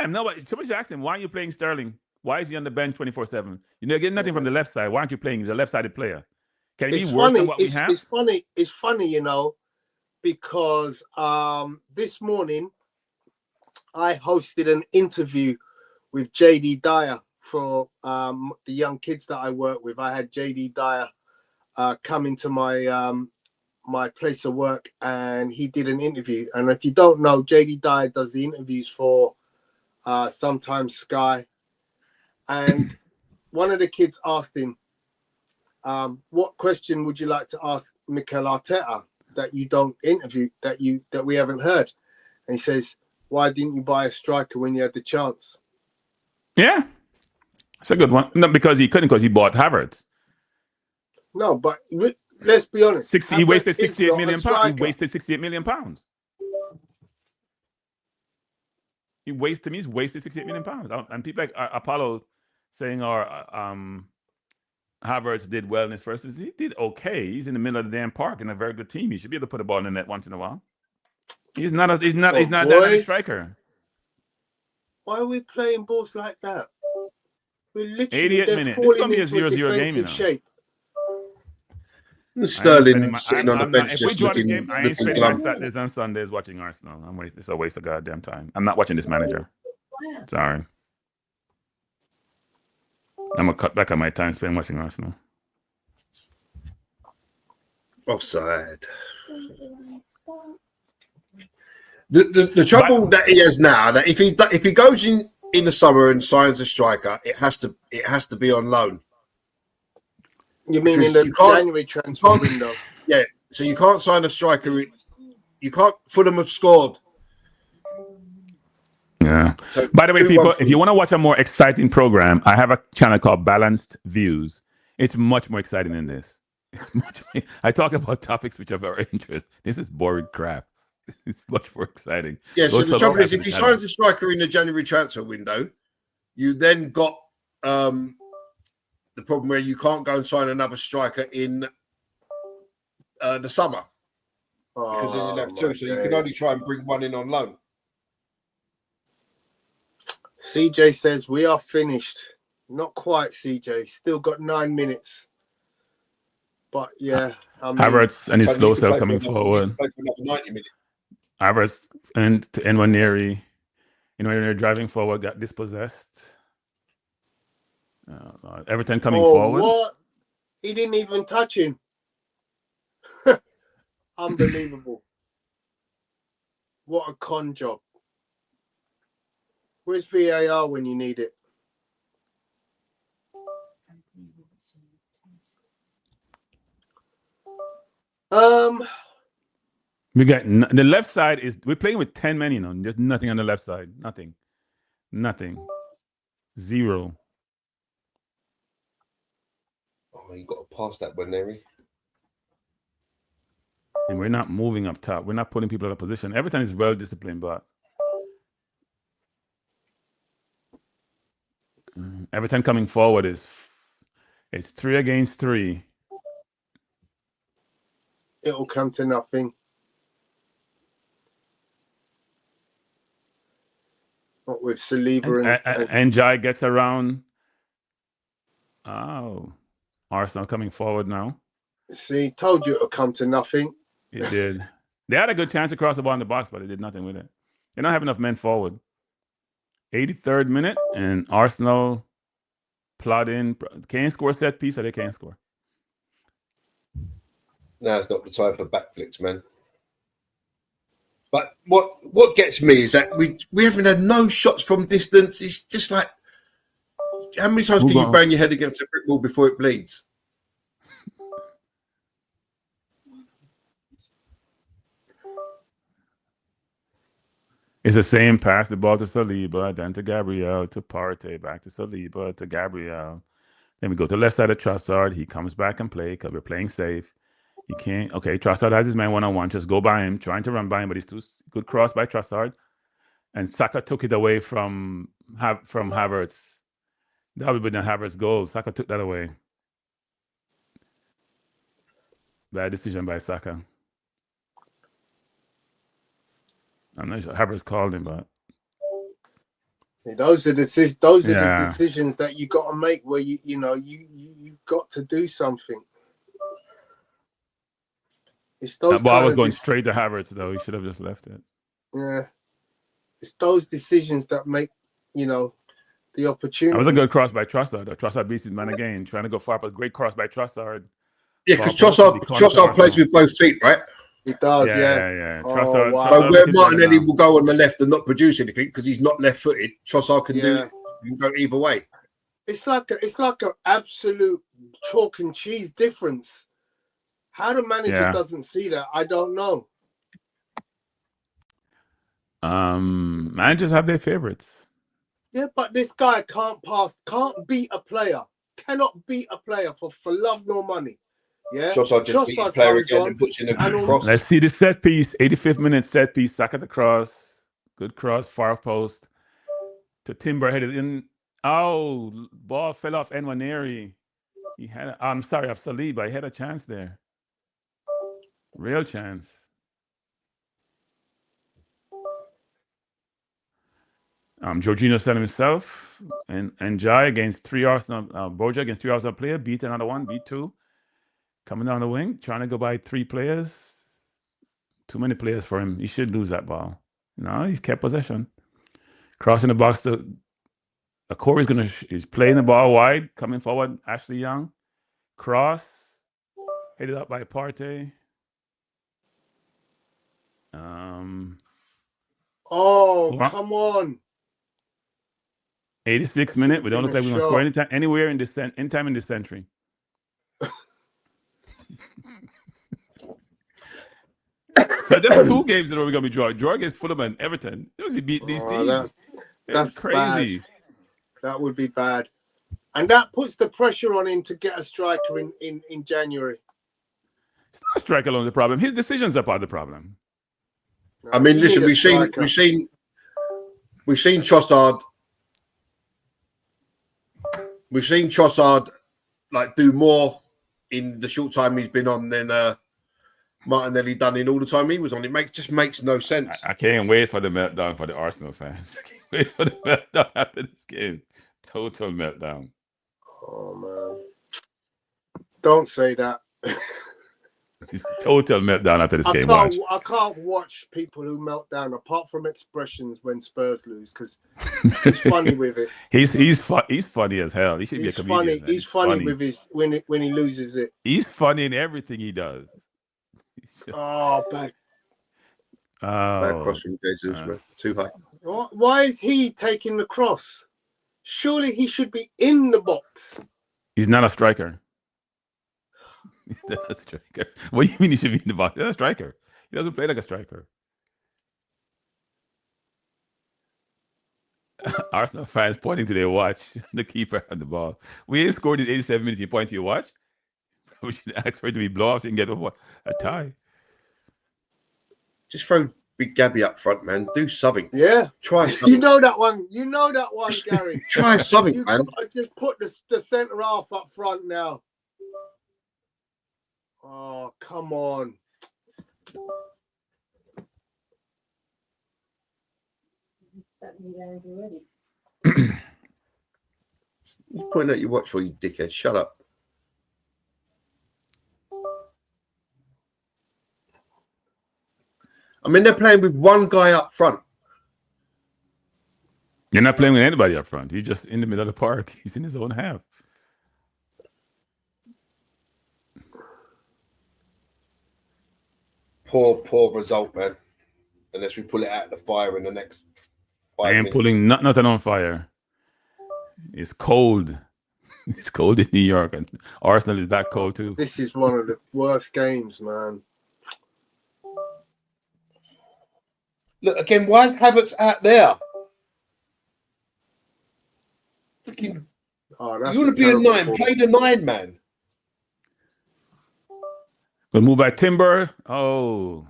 Yeah, nobody. Somebody's asked him, why are you playing Sterling? Why is he on the bench 24/7? You're getting nothing from the left side. Why aren't you playing? He's a left-sided player. Can he be worse than what we have? It's funny, because this morning I hosted an interview with JD Dyer for the young kids that I work with. I had JD Dyer come into my place of work, and he did an interview. And if you don't know, JD Dyer does the interviews for sometimes Sky. And one of the kids asked him, what question would you like to ask Mikel Arteta that you don't interview, that we haven't heard? And he says, why didn't you buy a striker when you had the chance? Yeah. It's a good one. No, because he couldn't, because he bought Havertz. No, but let's be honest. He wasted Havertz is 68 not a million pounds. He striker. wasted 68 million pounds. He's wasted 68 million pounds. And people like Apollo saying Havertz did well in his first season. He did okay. He's in the middle of the damn park in a very good team. He should be able to put a ball in the net once in a while. He's not a dynamic striker. Why are we playing balls like that? We're literally 88 minutes. This is falling gonna be a into a 0-0 game, you defensive know. shape. Sterling sitting on the bench If we just draw this looking game, I ain't spending glum. my Saturdays and Sundays watching Arsenal. It's a waste of goddamn time. I'm not watching this manager. Sorry. I'm gonna cut back on my time spent watching Arsenal. Offside. The trouble that he has now, that if he goes in the summer and signs a striker, it has to be on loan. You mean Because in the January transfer window? Yeah, so you can't sign a striker. You can't. Fulham have scored. Yeah. So by the way, 2-1 people, if Fulham. you want to watch a more exciting program, I have a channel called Balanced Views. It's much more exciting than this. I talk about topics which are very interesting. This is boring crap. It's much more exciting. Yeah, so the trouble is, if he signs a striker in the January transfer window, you then got the problem where you can't go and sign another striker in the summer because then you'll have two. So you can only try and bring one in on loan. CJ says we are finished. Not quite, CJ. Still got 9 minutes. But yeah, I mean, Havertz and his slow cell coming forward. Play for another 90 minutes. Havertz and to Nwaneri, driving forward, got dispossessed. Everton coming forward. What? He didn't even touch him. Unbelievable. What a con job. Where's VAR when you need it? We got the left side we're playing with 10 men, There's nothing on the left side. Nothing. 0. Oh, you got to pass that one, Neri. And we're not moving up top. We're not putting people out of position. Everything is well disciplined, but Everton coming forward it's 3 against 3. It'll come to nothing. Not with Saliba and Jai gets around. Oh, Arsenal coming forward now. See, told you it'll come to nothing. It did. They had a good chance to cross the ball in the box, but they did nothing with it. They don't have enough men forward. 83rd minute, and Arsenal plot in. Can't score set piece, or they can't score. Now it's not the time for backflips, man. But what gets me is that we haven't had no shots from distance. It's just like, how many times can you bang your head against a brick wall before it bleeds? It's the same pass, the ball to Saliba, then to Gabriel, to Partey, back to Saliba, to Gabriel. Then we go to the left side of Trossard. He comes back and play because we're playing safe. He can't. Okay, Trossard has his man one-on-one. Just go by him, trying to run by him, but he's too good. Cross by Trossard. And Saka took it away from Havertz. That would be the Havertz goal. Saka took that away. Bad decision by Saka. I'm not sure Havertz called him, but those are the decisions that you got to make where you got to do something. It's those. That ball was going straight to Havertz, though. He should have just left it. Yeah, it's those decisions that make the opportunity. That was a good cross by Trossard. Trossard beats his man again, trying to go far, but great cross by Trossard. Yeah, because Trossard plays with both feet, right? He does, yeah. Trossard, so where Martinelli will go on the left and not produce anything because he's not left-footed, Trossard can go either way. It's like an absolute chalk and cheese difference. How the manager doesn't see that, I don't know. Managers have their favorites. Yeah, but this guy can't beat a player, cannot beat a player for love nor money. Yeah, Trossard just beat his player again and puts in a cross. Let's see the set piece. 85th minute set piece. Sack at the cross. Good cross. Far post. To Timber headed in. Oh, ball fell off Nwaneri. He had. I'm sorry, off Saliba. He had a chance there. Real chance. Jorginho said himself, and Jai against 3 Arsenal. Boja against 3 Arsenal player. Beat another one. Beat 2. Coming down the wing, trying to go by 3 players. Too many players for him. He should lose that ball. No, he's kept possession. Crossing the box to Corey's he's playing the ball wide, coming forward. Ashley Young. Cross. Headed up by Partey. Come on. 86th minute. We don't look like we're going to score anywhere in this century. So there's 2 games that are going to be drawn. Draw against Fulham and Everton. We beat these teams. That's crazy. Bad. That would be bad. And that puts the pressure on him to get a striker in January. It's not a striker alone the problem. His decisions are part of the problem. No, I mean, listen, we've seen Trossard. We've seen Trossard like do more in the short time he's been on than Martinelli done in all the time he was on. It just makes no sense. I can't wait for the meltdown for the Arsenal fans. I can't wait for the meltdown after this game. Total meltdown. Oh man! Don't say that. It's total meltdown after this game. I can't watch people who melt down apart from expressions when Spurs lose because he's funny with it. He's funny as hell. He should be a comedian. He's funny with his when he loses it. He's funny in everything he does. Bad. Bad cross from Jesus, man. Too high. Why is he taking the cross? Surely he should be in the box. He's not a striker. He's not a striker. What do you mean he should be in the box? He's not a striker. He doesn't play like a striker. Arsenal fans pointing to their watch. The keeper on the ball. We ain't scored in 87 minutes. You point to your watch? We should ask for it to be blow-offs and get a tie. Just throw Big Gabby up front, man. Do something. Yeah. Try something. You know that one, Gary. Try something, man. Just put the centre half up front now. Oh, come on. You point out your watch for you, dickhead. Shut up. I mean, they're playing with one guy up front. You're not playing with anybody up front. He's just in the middle of the park. He's in his own half. Poor result, man. Unless we pull it out of the fire in the next 5 minutes. I am pulling nothing on fire. It's cold. It's cold in New York, and Arsenal is that cold too. This is one of the worst games, man. Look, again, why is Havertz out there? Freaking, you want to be a 9, play the 9, man. Good move by Timber. Oh,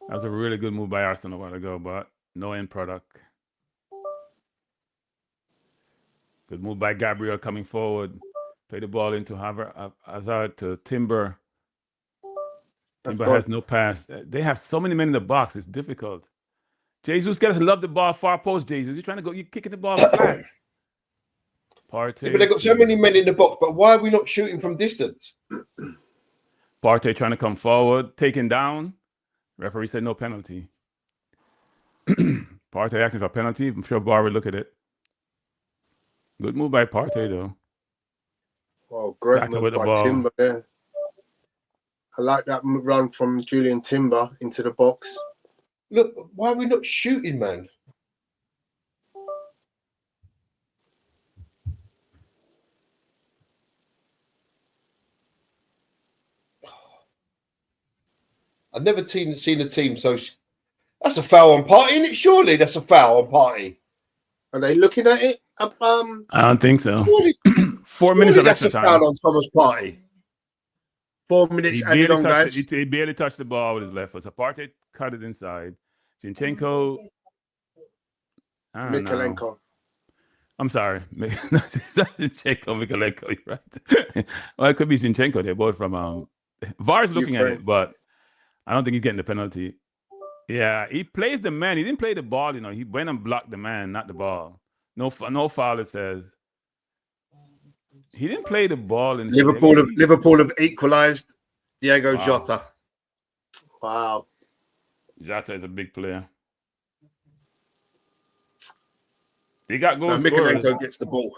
that was a really good move by Arsenal a while ago, but no end product. Good move by Gabriel coming forward. Play the ball into Hazard to Timber. Timber has no pass. They have so many men in the box. It's difficult. Jesus got to love the ball far post. Jesus, you're trying to go. You're kicking the ball flat. Partey. Yeah, but they've got so many men in the box. But why are we not shooting from distance? Partey trying to come forward, taken down. Referee said no penalty. Partey asking for a penalty. I'm sure Bar would look at it. Good move by Partey, though. Oh, great move by Timber there. I like that run from Julian Timber into the box. Look, why are we not shooting, man? I've never seen a team so... That's a foul on Partey, isn't it? Surely that's a foul on Partey. Are they looking at it? I don't think so. Surely, 4 minutes of that's extra a foul time. on Thomas Partey. 4 minutes He added barely, on, touched guys. he barely touched the ball with his left foot. So Partey cut it inside. Zinchenko, I don't know. Mikalenko. I'm sorry. It's not Zinchenko, Mikalenko. You're right. Well, it could be Zinchenko. They're both from VAR's looking at it, but I don't think he's getting the penalty. Yeah, he plays the man. He didn't play the ball. You know, he went and blocked the man, not the ball. No foul. It says he didn't play the ball. In Liverpool have equalised. Diego Jota. Wow. Jota is a big player. He got goals. Mikalenko gets the ball.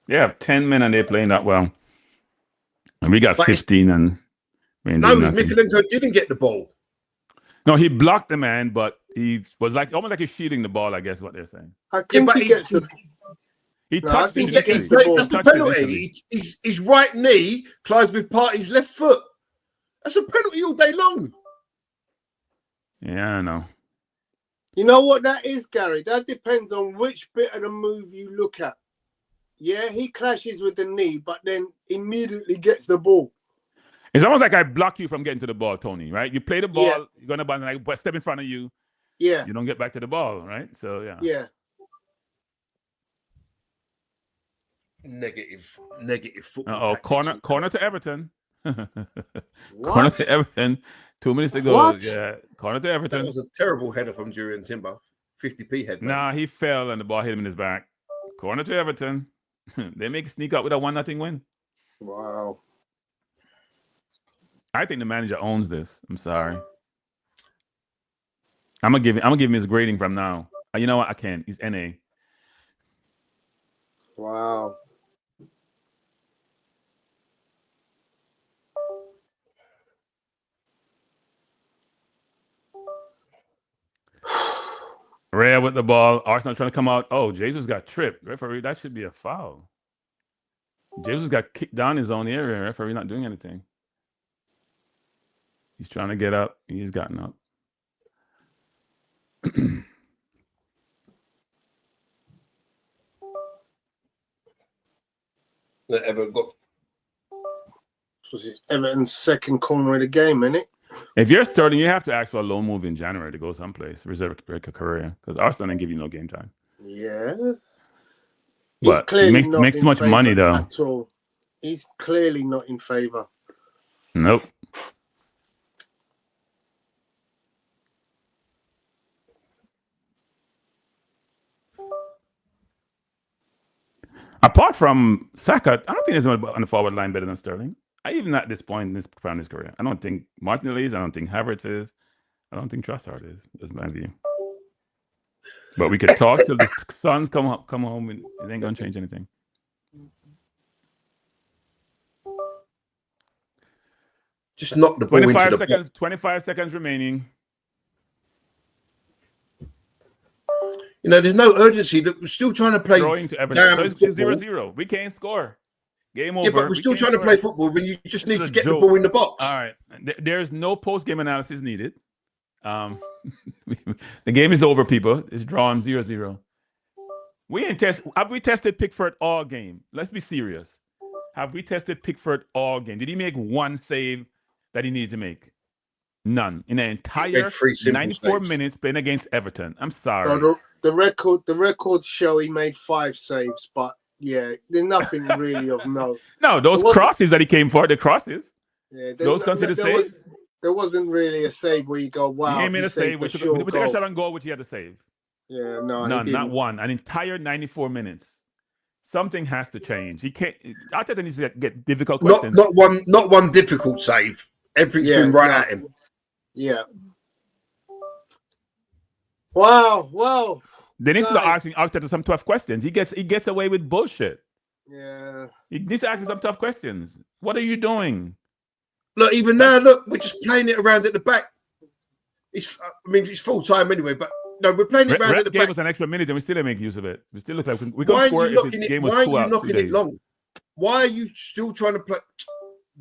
Yeah, 10 men and they're playing that well. And we got 15 and we ain't doing nothing. Mikalenko didn't get the ball. No, he blocked the man, but he was like almost like he's shielding the ball, I guess what they're saying. I think he gets the. He No, I touched think it. he gets the ball. That's the penalty. His right knee collides with Partey's left foot. That's a penalty all day long. Yeah, I know. You know what that is, Gary? That depends on which bit of the move you look at. Yeah, he clashes with the knee, but then immediately gets the ball. It's almost like I block you from getting to the ball, Tony, right? You play the ball, Yeah. you're going to like step in front of you. Yeah. You don't get back to the ball, right? So, yeah. Yeah. Negative football. Corner to Everton. Corner to Everton. 2 minutes to go. What? Yeah, corner to Everton. That was a terrible header from Jurriën Timber. 50p head. Nah, he fell and the ball hit him in his back. Corner to Everton. They make a sneak up with a 1-0 win. Wow. I think the manager owns this. I'm sorry. I'm gonna give him his grading from now. You know what? I can't. He's NA. Wow. Rare with the ball. Arsenal trying to come out. Oh, Jesus got tripped. Referee, that should be a foul. Jesus got kicked down his own area. Referee not doing anything. He's trying to get up. He's gotten up. That Everton got. This is Everton's second corner of the game, isn't it? If you're starting, you have to ask for a loan move in January to go someplace, reserve a career, because Arsenal didn't give you no game time. Yeah. But he makes too much money, though. At all. He's clearly not in favour. Nope. Apart from Saka, I don't think there's anyone on the forward line better than Sterling. Even at this point in this part of his career, I don't think Martinelli is. I don't think Havertz is. I don't think Trossard is. That's my view. But we could talk till the Suns come home, and it ain't gonna change anything. Just knock the ball into the 25 seconds remaining. You know, there's no urgency. That we're still trying to play. Throwing to Everton. So it's 0-0. We can't score. Game over. Yeah, but we're still trying to play football when you just need to get the ball in the box. All right. There's no post-game analysis needed. The game is over, people. It's drawn 0-0. Have we tested Pickford all game? Let's be serious. Have we tested Pickford all game? Did he make one save that he needed to make? None. In the entire 94 minutes playing against Everton. I'm sorry. So the records show he made 5 saves, but yeah, there's nothing really of note. No, those crosses that he came for, the crosses. Yeah, those considered saves. There wasn't really a save where you go, wow. He made a save. We took a shot on goal, which he had to save. Yeah, no, none, not one. An entire 94 minutes. Something has to change. He can't. Arteta needs to get difficult questions. Not one difficult save. Everything's been right at him. Yeah. Wow. They need to start asking Arteta some tough questions. He gets away with bullshit. Yeah. He needs to ask him some tough questions. What are you doing? Look, even now, we're just playing it around at the back. It's full time anyway, but no, we're playing it around at the back. Gave us an extra minute and we still didn't make use of it. We still look like we got score if the game was 2 hours. Why are you knocking it long? Why are you still trying to play?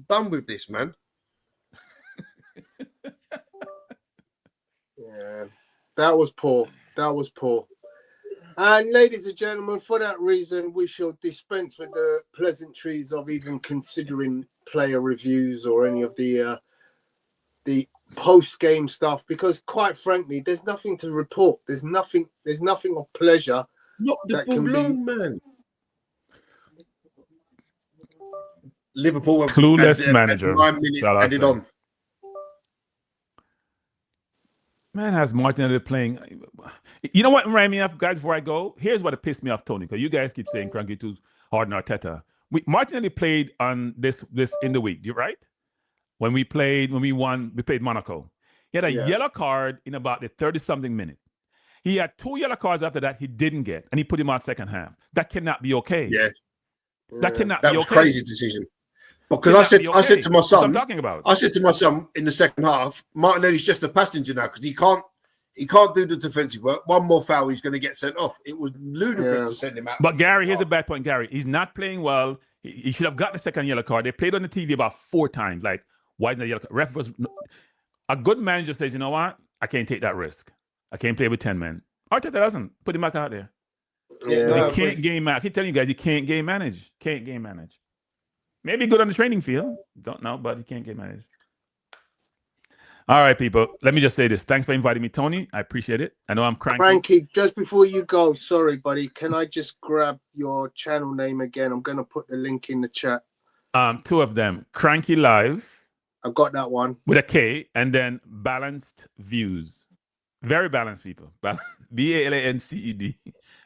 Done with this, man. Yeah, that was poor. That was poor. And ladies and gentlemen, for that reason, we shall dispense with the pleasantries of even considering player reviews or any of the post-game stuff, because quite frankly, there's nothing to report. There's nothing of pleasure. Not the that ball can long, man. Liverpool have Clueless had manager. 9 minutes That's all I'll added say. on. Man, has Martinelli playing? You know what ran me off, guys? Before I go, here's what pissed me off, Tony. Because you guys keep saying Cranky too hard on Arteta. Martinelli played on this in the week. You're right. When we played Monaco. He had a yellow card in about the 30-something minute. He had 2 yellow cards after that he didn't get, and he put him out second half. That cannot be okay. Yeah, that cannot. That be was okay. crazy decision. Because I said to my That's son, what I'm talking about. I said to my son in the second half, Martinelli's just a passenger now because he can't do the defensive work. One more foul, he's going to get sent off. It was ludicrous to send him out. But Gary, here's a bad point, Gary. He's not playing well. He should have gotten a second yellow card. They played on the TV about 4 times. Like, why isn't the yellow card? Ref was a good manager says, you know what? I can't take that risk. I can't play with 10 men. Arteta doesn't. Put him back out there. Yeah, He can't game manage. I keep telling you guys, he can't game manage. Can't game manage. Maybe good on the training field. Don't know, but he can't game manage. All right, people. Let me just say this. Thanks for inviting me, Tony. I appreciate it. I know I'm cranky. Cranky, just before you go, sorry, buddy. Can I just grab your channel name again? I'm going to put the link in the chat. 2 of them. Cranky Live. I've got that one. With a K, and then Balanced Views. Very balanced, people. BALANCED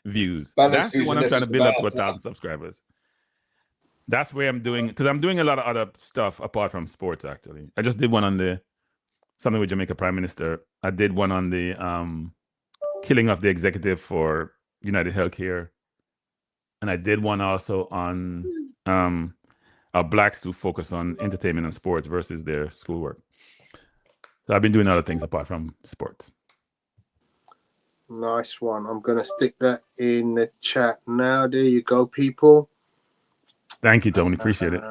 views. That's the one I'm trying to build up to 1,000 subscribers. That's where I'm doing, because I'm doing a lot of other stuff apart from sports, actually. I just did one on something with Jamaica Prime Minister. I did one on the killing of the executive for United Healthcare. And I did one also on blacks to focus on entertainment and sports versus their schoolwork. So I've been doing other things apart from sports. Nice one. I'm going to stick that in the chat now. There you go, people. Thank you, Tony. Appreciate it.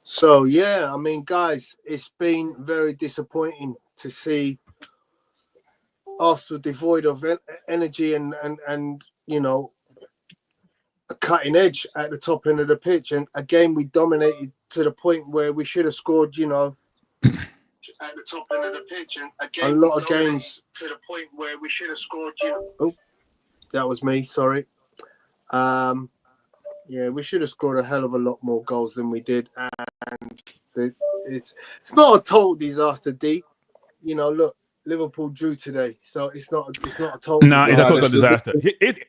So, yeah, I mean, guys, it's been very disappointing to see Arsenal devoid of energy and you know, a cutting edge at the top end of the pitch. And again, we dominated to the point where we should have scored, you know, at the top end of the pitch. And again, a lot of games to the point where we should have scored, you know. Oh, that was me. Sorry. Yeah, we should have scored a hell of a lot more goals than we did. And it's not a total disaster, D. You know, look, Liverpool drew today, so it's not a total. No, it's a total disaster.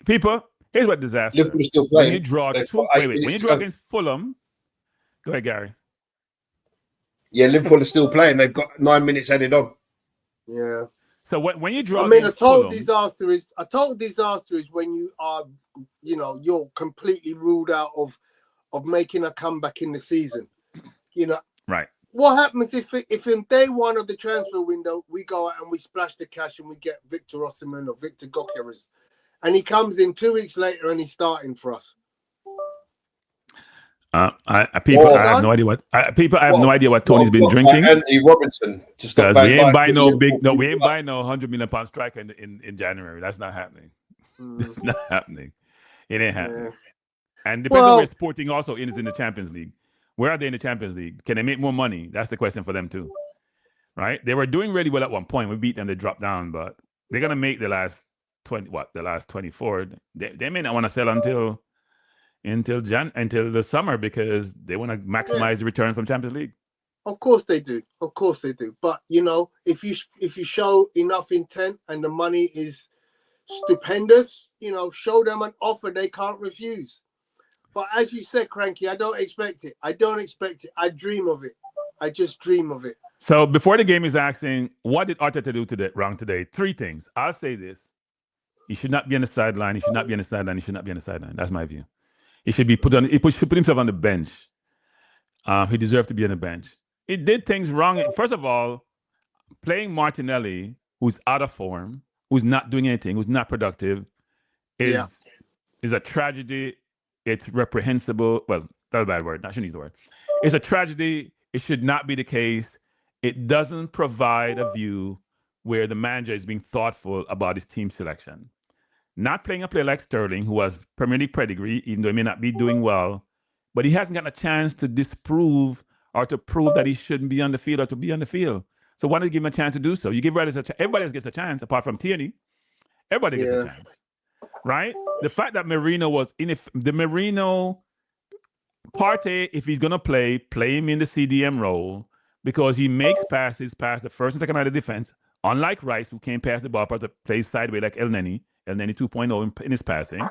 People, here's what disaster. Liverpool still playing. When you draw when you draw against Fulham, go ahead, Gary. Yeah, Liverpool are still playing. They've got 9 minutes added on. Yeah. So when you draw, I mean, a total Fulham, disaster is when you are, you know, you're completely ruled out of making a comeback in the season. You know, right? What happens if in day one of the transfer window we go out and we splash the cash and we get Victor Osimhen or Victor Gyökeres, and he comes in 2 weeks later and he's starting for us? I have no idea what Tony's been drinking. Anthony Robinson to stop. We ain't buy no £100 million striker in January. That's not happening. It's not happening. It ain't happening. Yeah. And depends on where Sporting also is in the Champions League. Where are they in the Champions League? Can they make more money? That's the question for them too, right? They were doing really well at one point. We beat them, they dropped down, but they're gonna make the last 24. They may not want to sell until the summer because they want to maximize the return from Champions League. Of course they do. But you know, if you show enough intent and the money is stupendous, you know, show them an offer they can't refuse. But as you said, Cranky, I don't expect it. I dream of it. I just dream of it. So before the game is asking, what did Arteta do wrong today? 3 things. I'll say this. He should not be on the sideline. He should not be on the sideline. That's my view. He should be put himself on the bench. He deserved to be on the bench. He did things wrong. First of all, playing Martinelli, who's out of form, who's not doing anything, who's not productive, is a tragedy. It's reprehensible. Well, that's a bad word. I shouldn't use the word. It's a tragedy. it should not be the case. It doesn't provide a view where the manager is being thoughtful about his team selection. Not playing a player like Sterling, who has Premier League pedigree, even though he may not be doing well, but he hasn't gotten a chance to disprove or to prove that he shouldn't be on the field or to be on the field. So why not give him a chance to do so? You give everybody else gets a chance, apart from Tierney. Everybody gets a chance, right? The fact that Merino was the Merino Partey, if he's gonna play him in the CDM role because he makes passes past the first and second line of defense. Unlike Rice, who can't pass the ball, but plays sideways like El Neni 2.0 in his passing,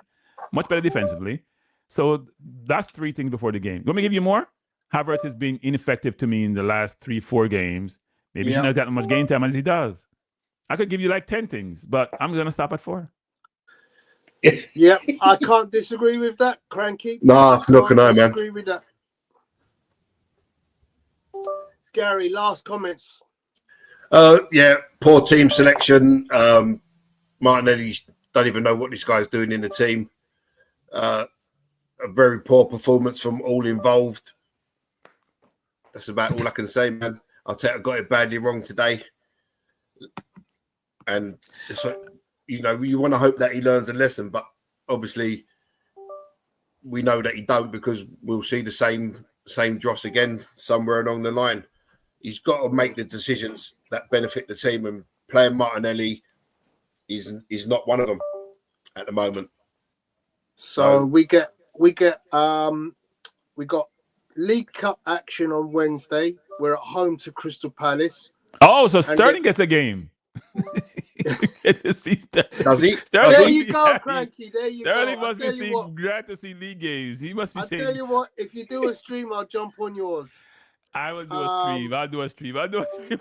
much better defensively. So that's 3 things before the game. Let me give you more. Havertz has been ineffective to me in the last 3-4 games. Maybe he shouldn't have gotten much game time as he does. I could give you like 10 things, but I'm going to stop at 4. Yeah, I can't disagree with that, Cranky. Nah, not can I, man. Disagree with that. Gary, last comments. Yeah, poor team selection. Martinelli don't even know what this guy's doing in the team. A very poor performance from all involved. That's about all I can say, man. Arteta got it badly wrong today. And so, you want to hope that he learns a lesson, but obviously we know that he don't, because we'll see the same dross again somewhere along the line. He's got to make the decisions that benefit the team, and playing Martinelli is not one of them at the moment. So we got League Cup action on Wednesday. We're at home to Crystal Palace. Oh, so Sterling gets a game. Does he? There you go, Cranky. There you Sterling go. must be glad to see league games. He must be saying, tell you what, if you do a stream, I'll jump on yours. I will do a stream. I'll do a stream.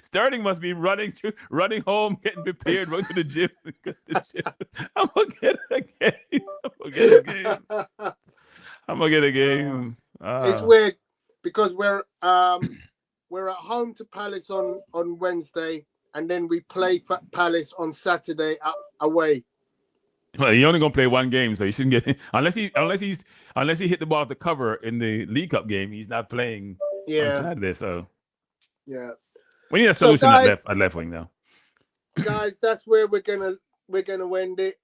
Sterling must be running home, getting prepared, running to the gym. I'm gonna get a game. I'm gonna get a game. It's weird because we're at home to Palace on Wednesday, and then we play Palace on Saturday away. Well, he only gonna play one game, so he shouldn't get unless he hit the ball off the cover in the League Cup game. He's not playing on Saturday, so yeah, we need a solution at left wing now. Guys, that's where we're gonna end it.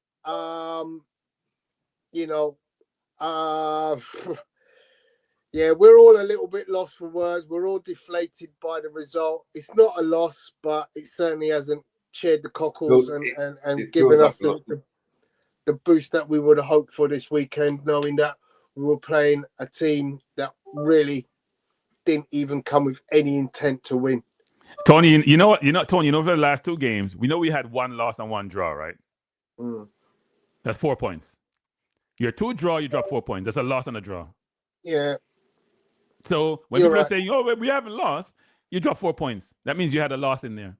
Yeah, we're all a little bit lost for words. We're all deflated by the result. It's not a loss, but it certainly hasn't cheered the cockles and given us the boost that we would have hoped for this weekend, knowing that we were playing a team that really didn't even come with any intent to win. Tony, you know what? Tony, for the last 2 games, we know we had 1 loss and 1 draw, right? That's 4 points. Your 2 draw, you drop 4 points. That's a loss and a draw. Yeah. So when people are saying, "Oh, we haven't lost," you drop 4 points. That means you had a loss in there.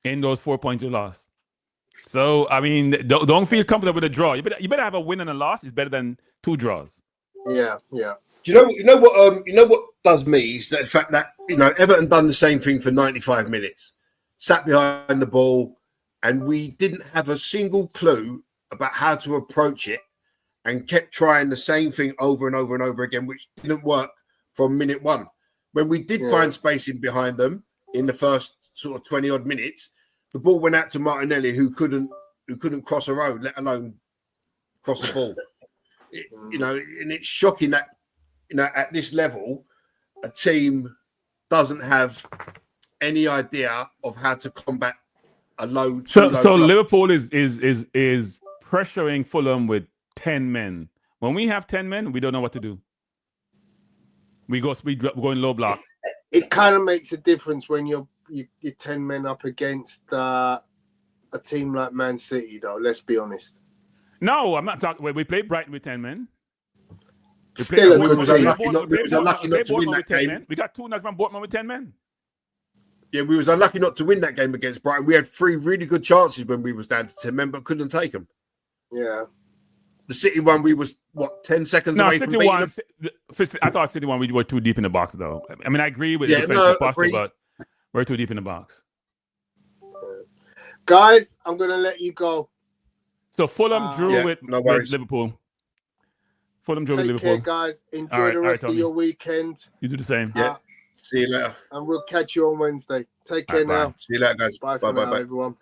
In those 4 points you lost. So I mean, don't feel comfortable with a draw. You better have a win and a loss. It's better than 2 draws. Yeah. Do you know what does me is the fact that Everton done the same thing for 95 minutes, sat behind the ball, and we didn't have a single clue about how to approach it, and kept trying the same thing over and over and over again, which didn't work from minute 1. When we did find space in behind them in the first sort of 20 odd minutes, the ball went out to Martinelli, who couldn't cross a road, let alone cross the ball. And it's shocking that at this level, a team doesn't have any idea of how to combat a low. So Liverpool is pressuring Fulham with 10 men. When we have 10 men, we don't know what to do. We're going low block. It kind of makes a difference when you're 10 men up against a team like Man City, though. Let's be honest. No, I'm not talking. We played Brighton with 10 men. We was unlucky not to win that game. We got 2-0 from Bournemouth with 10 men. Yeah, we was unlucky not to win that game against Brighton. We had 3 really good chances when we was down to 10 men, but couldn't take them. Yeah. The City one, we was 10 seconds away from beating them? I thought City one, we were too deep in the box, though. I mean, I agree with defensive posture, but we're too deep in the box. Guys, I'm going to let you go. So Fulham drew with Liverpool. Fulham drew with Take care, Liverpool. guys. Enjoy All right, the all right, rest of Tony. your weekend. You do the same. Yeah. See you later. And we'll catch you on Wednesday. Take All care right, bye. now. See you later, guys. Bye for now, everyone.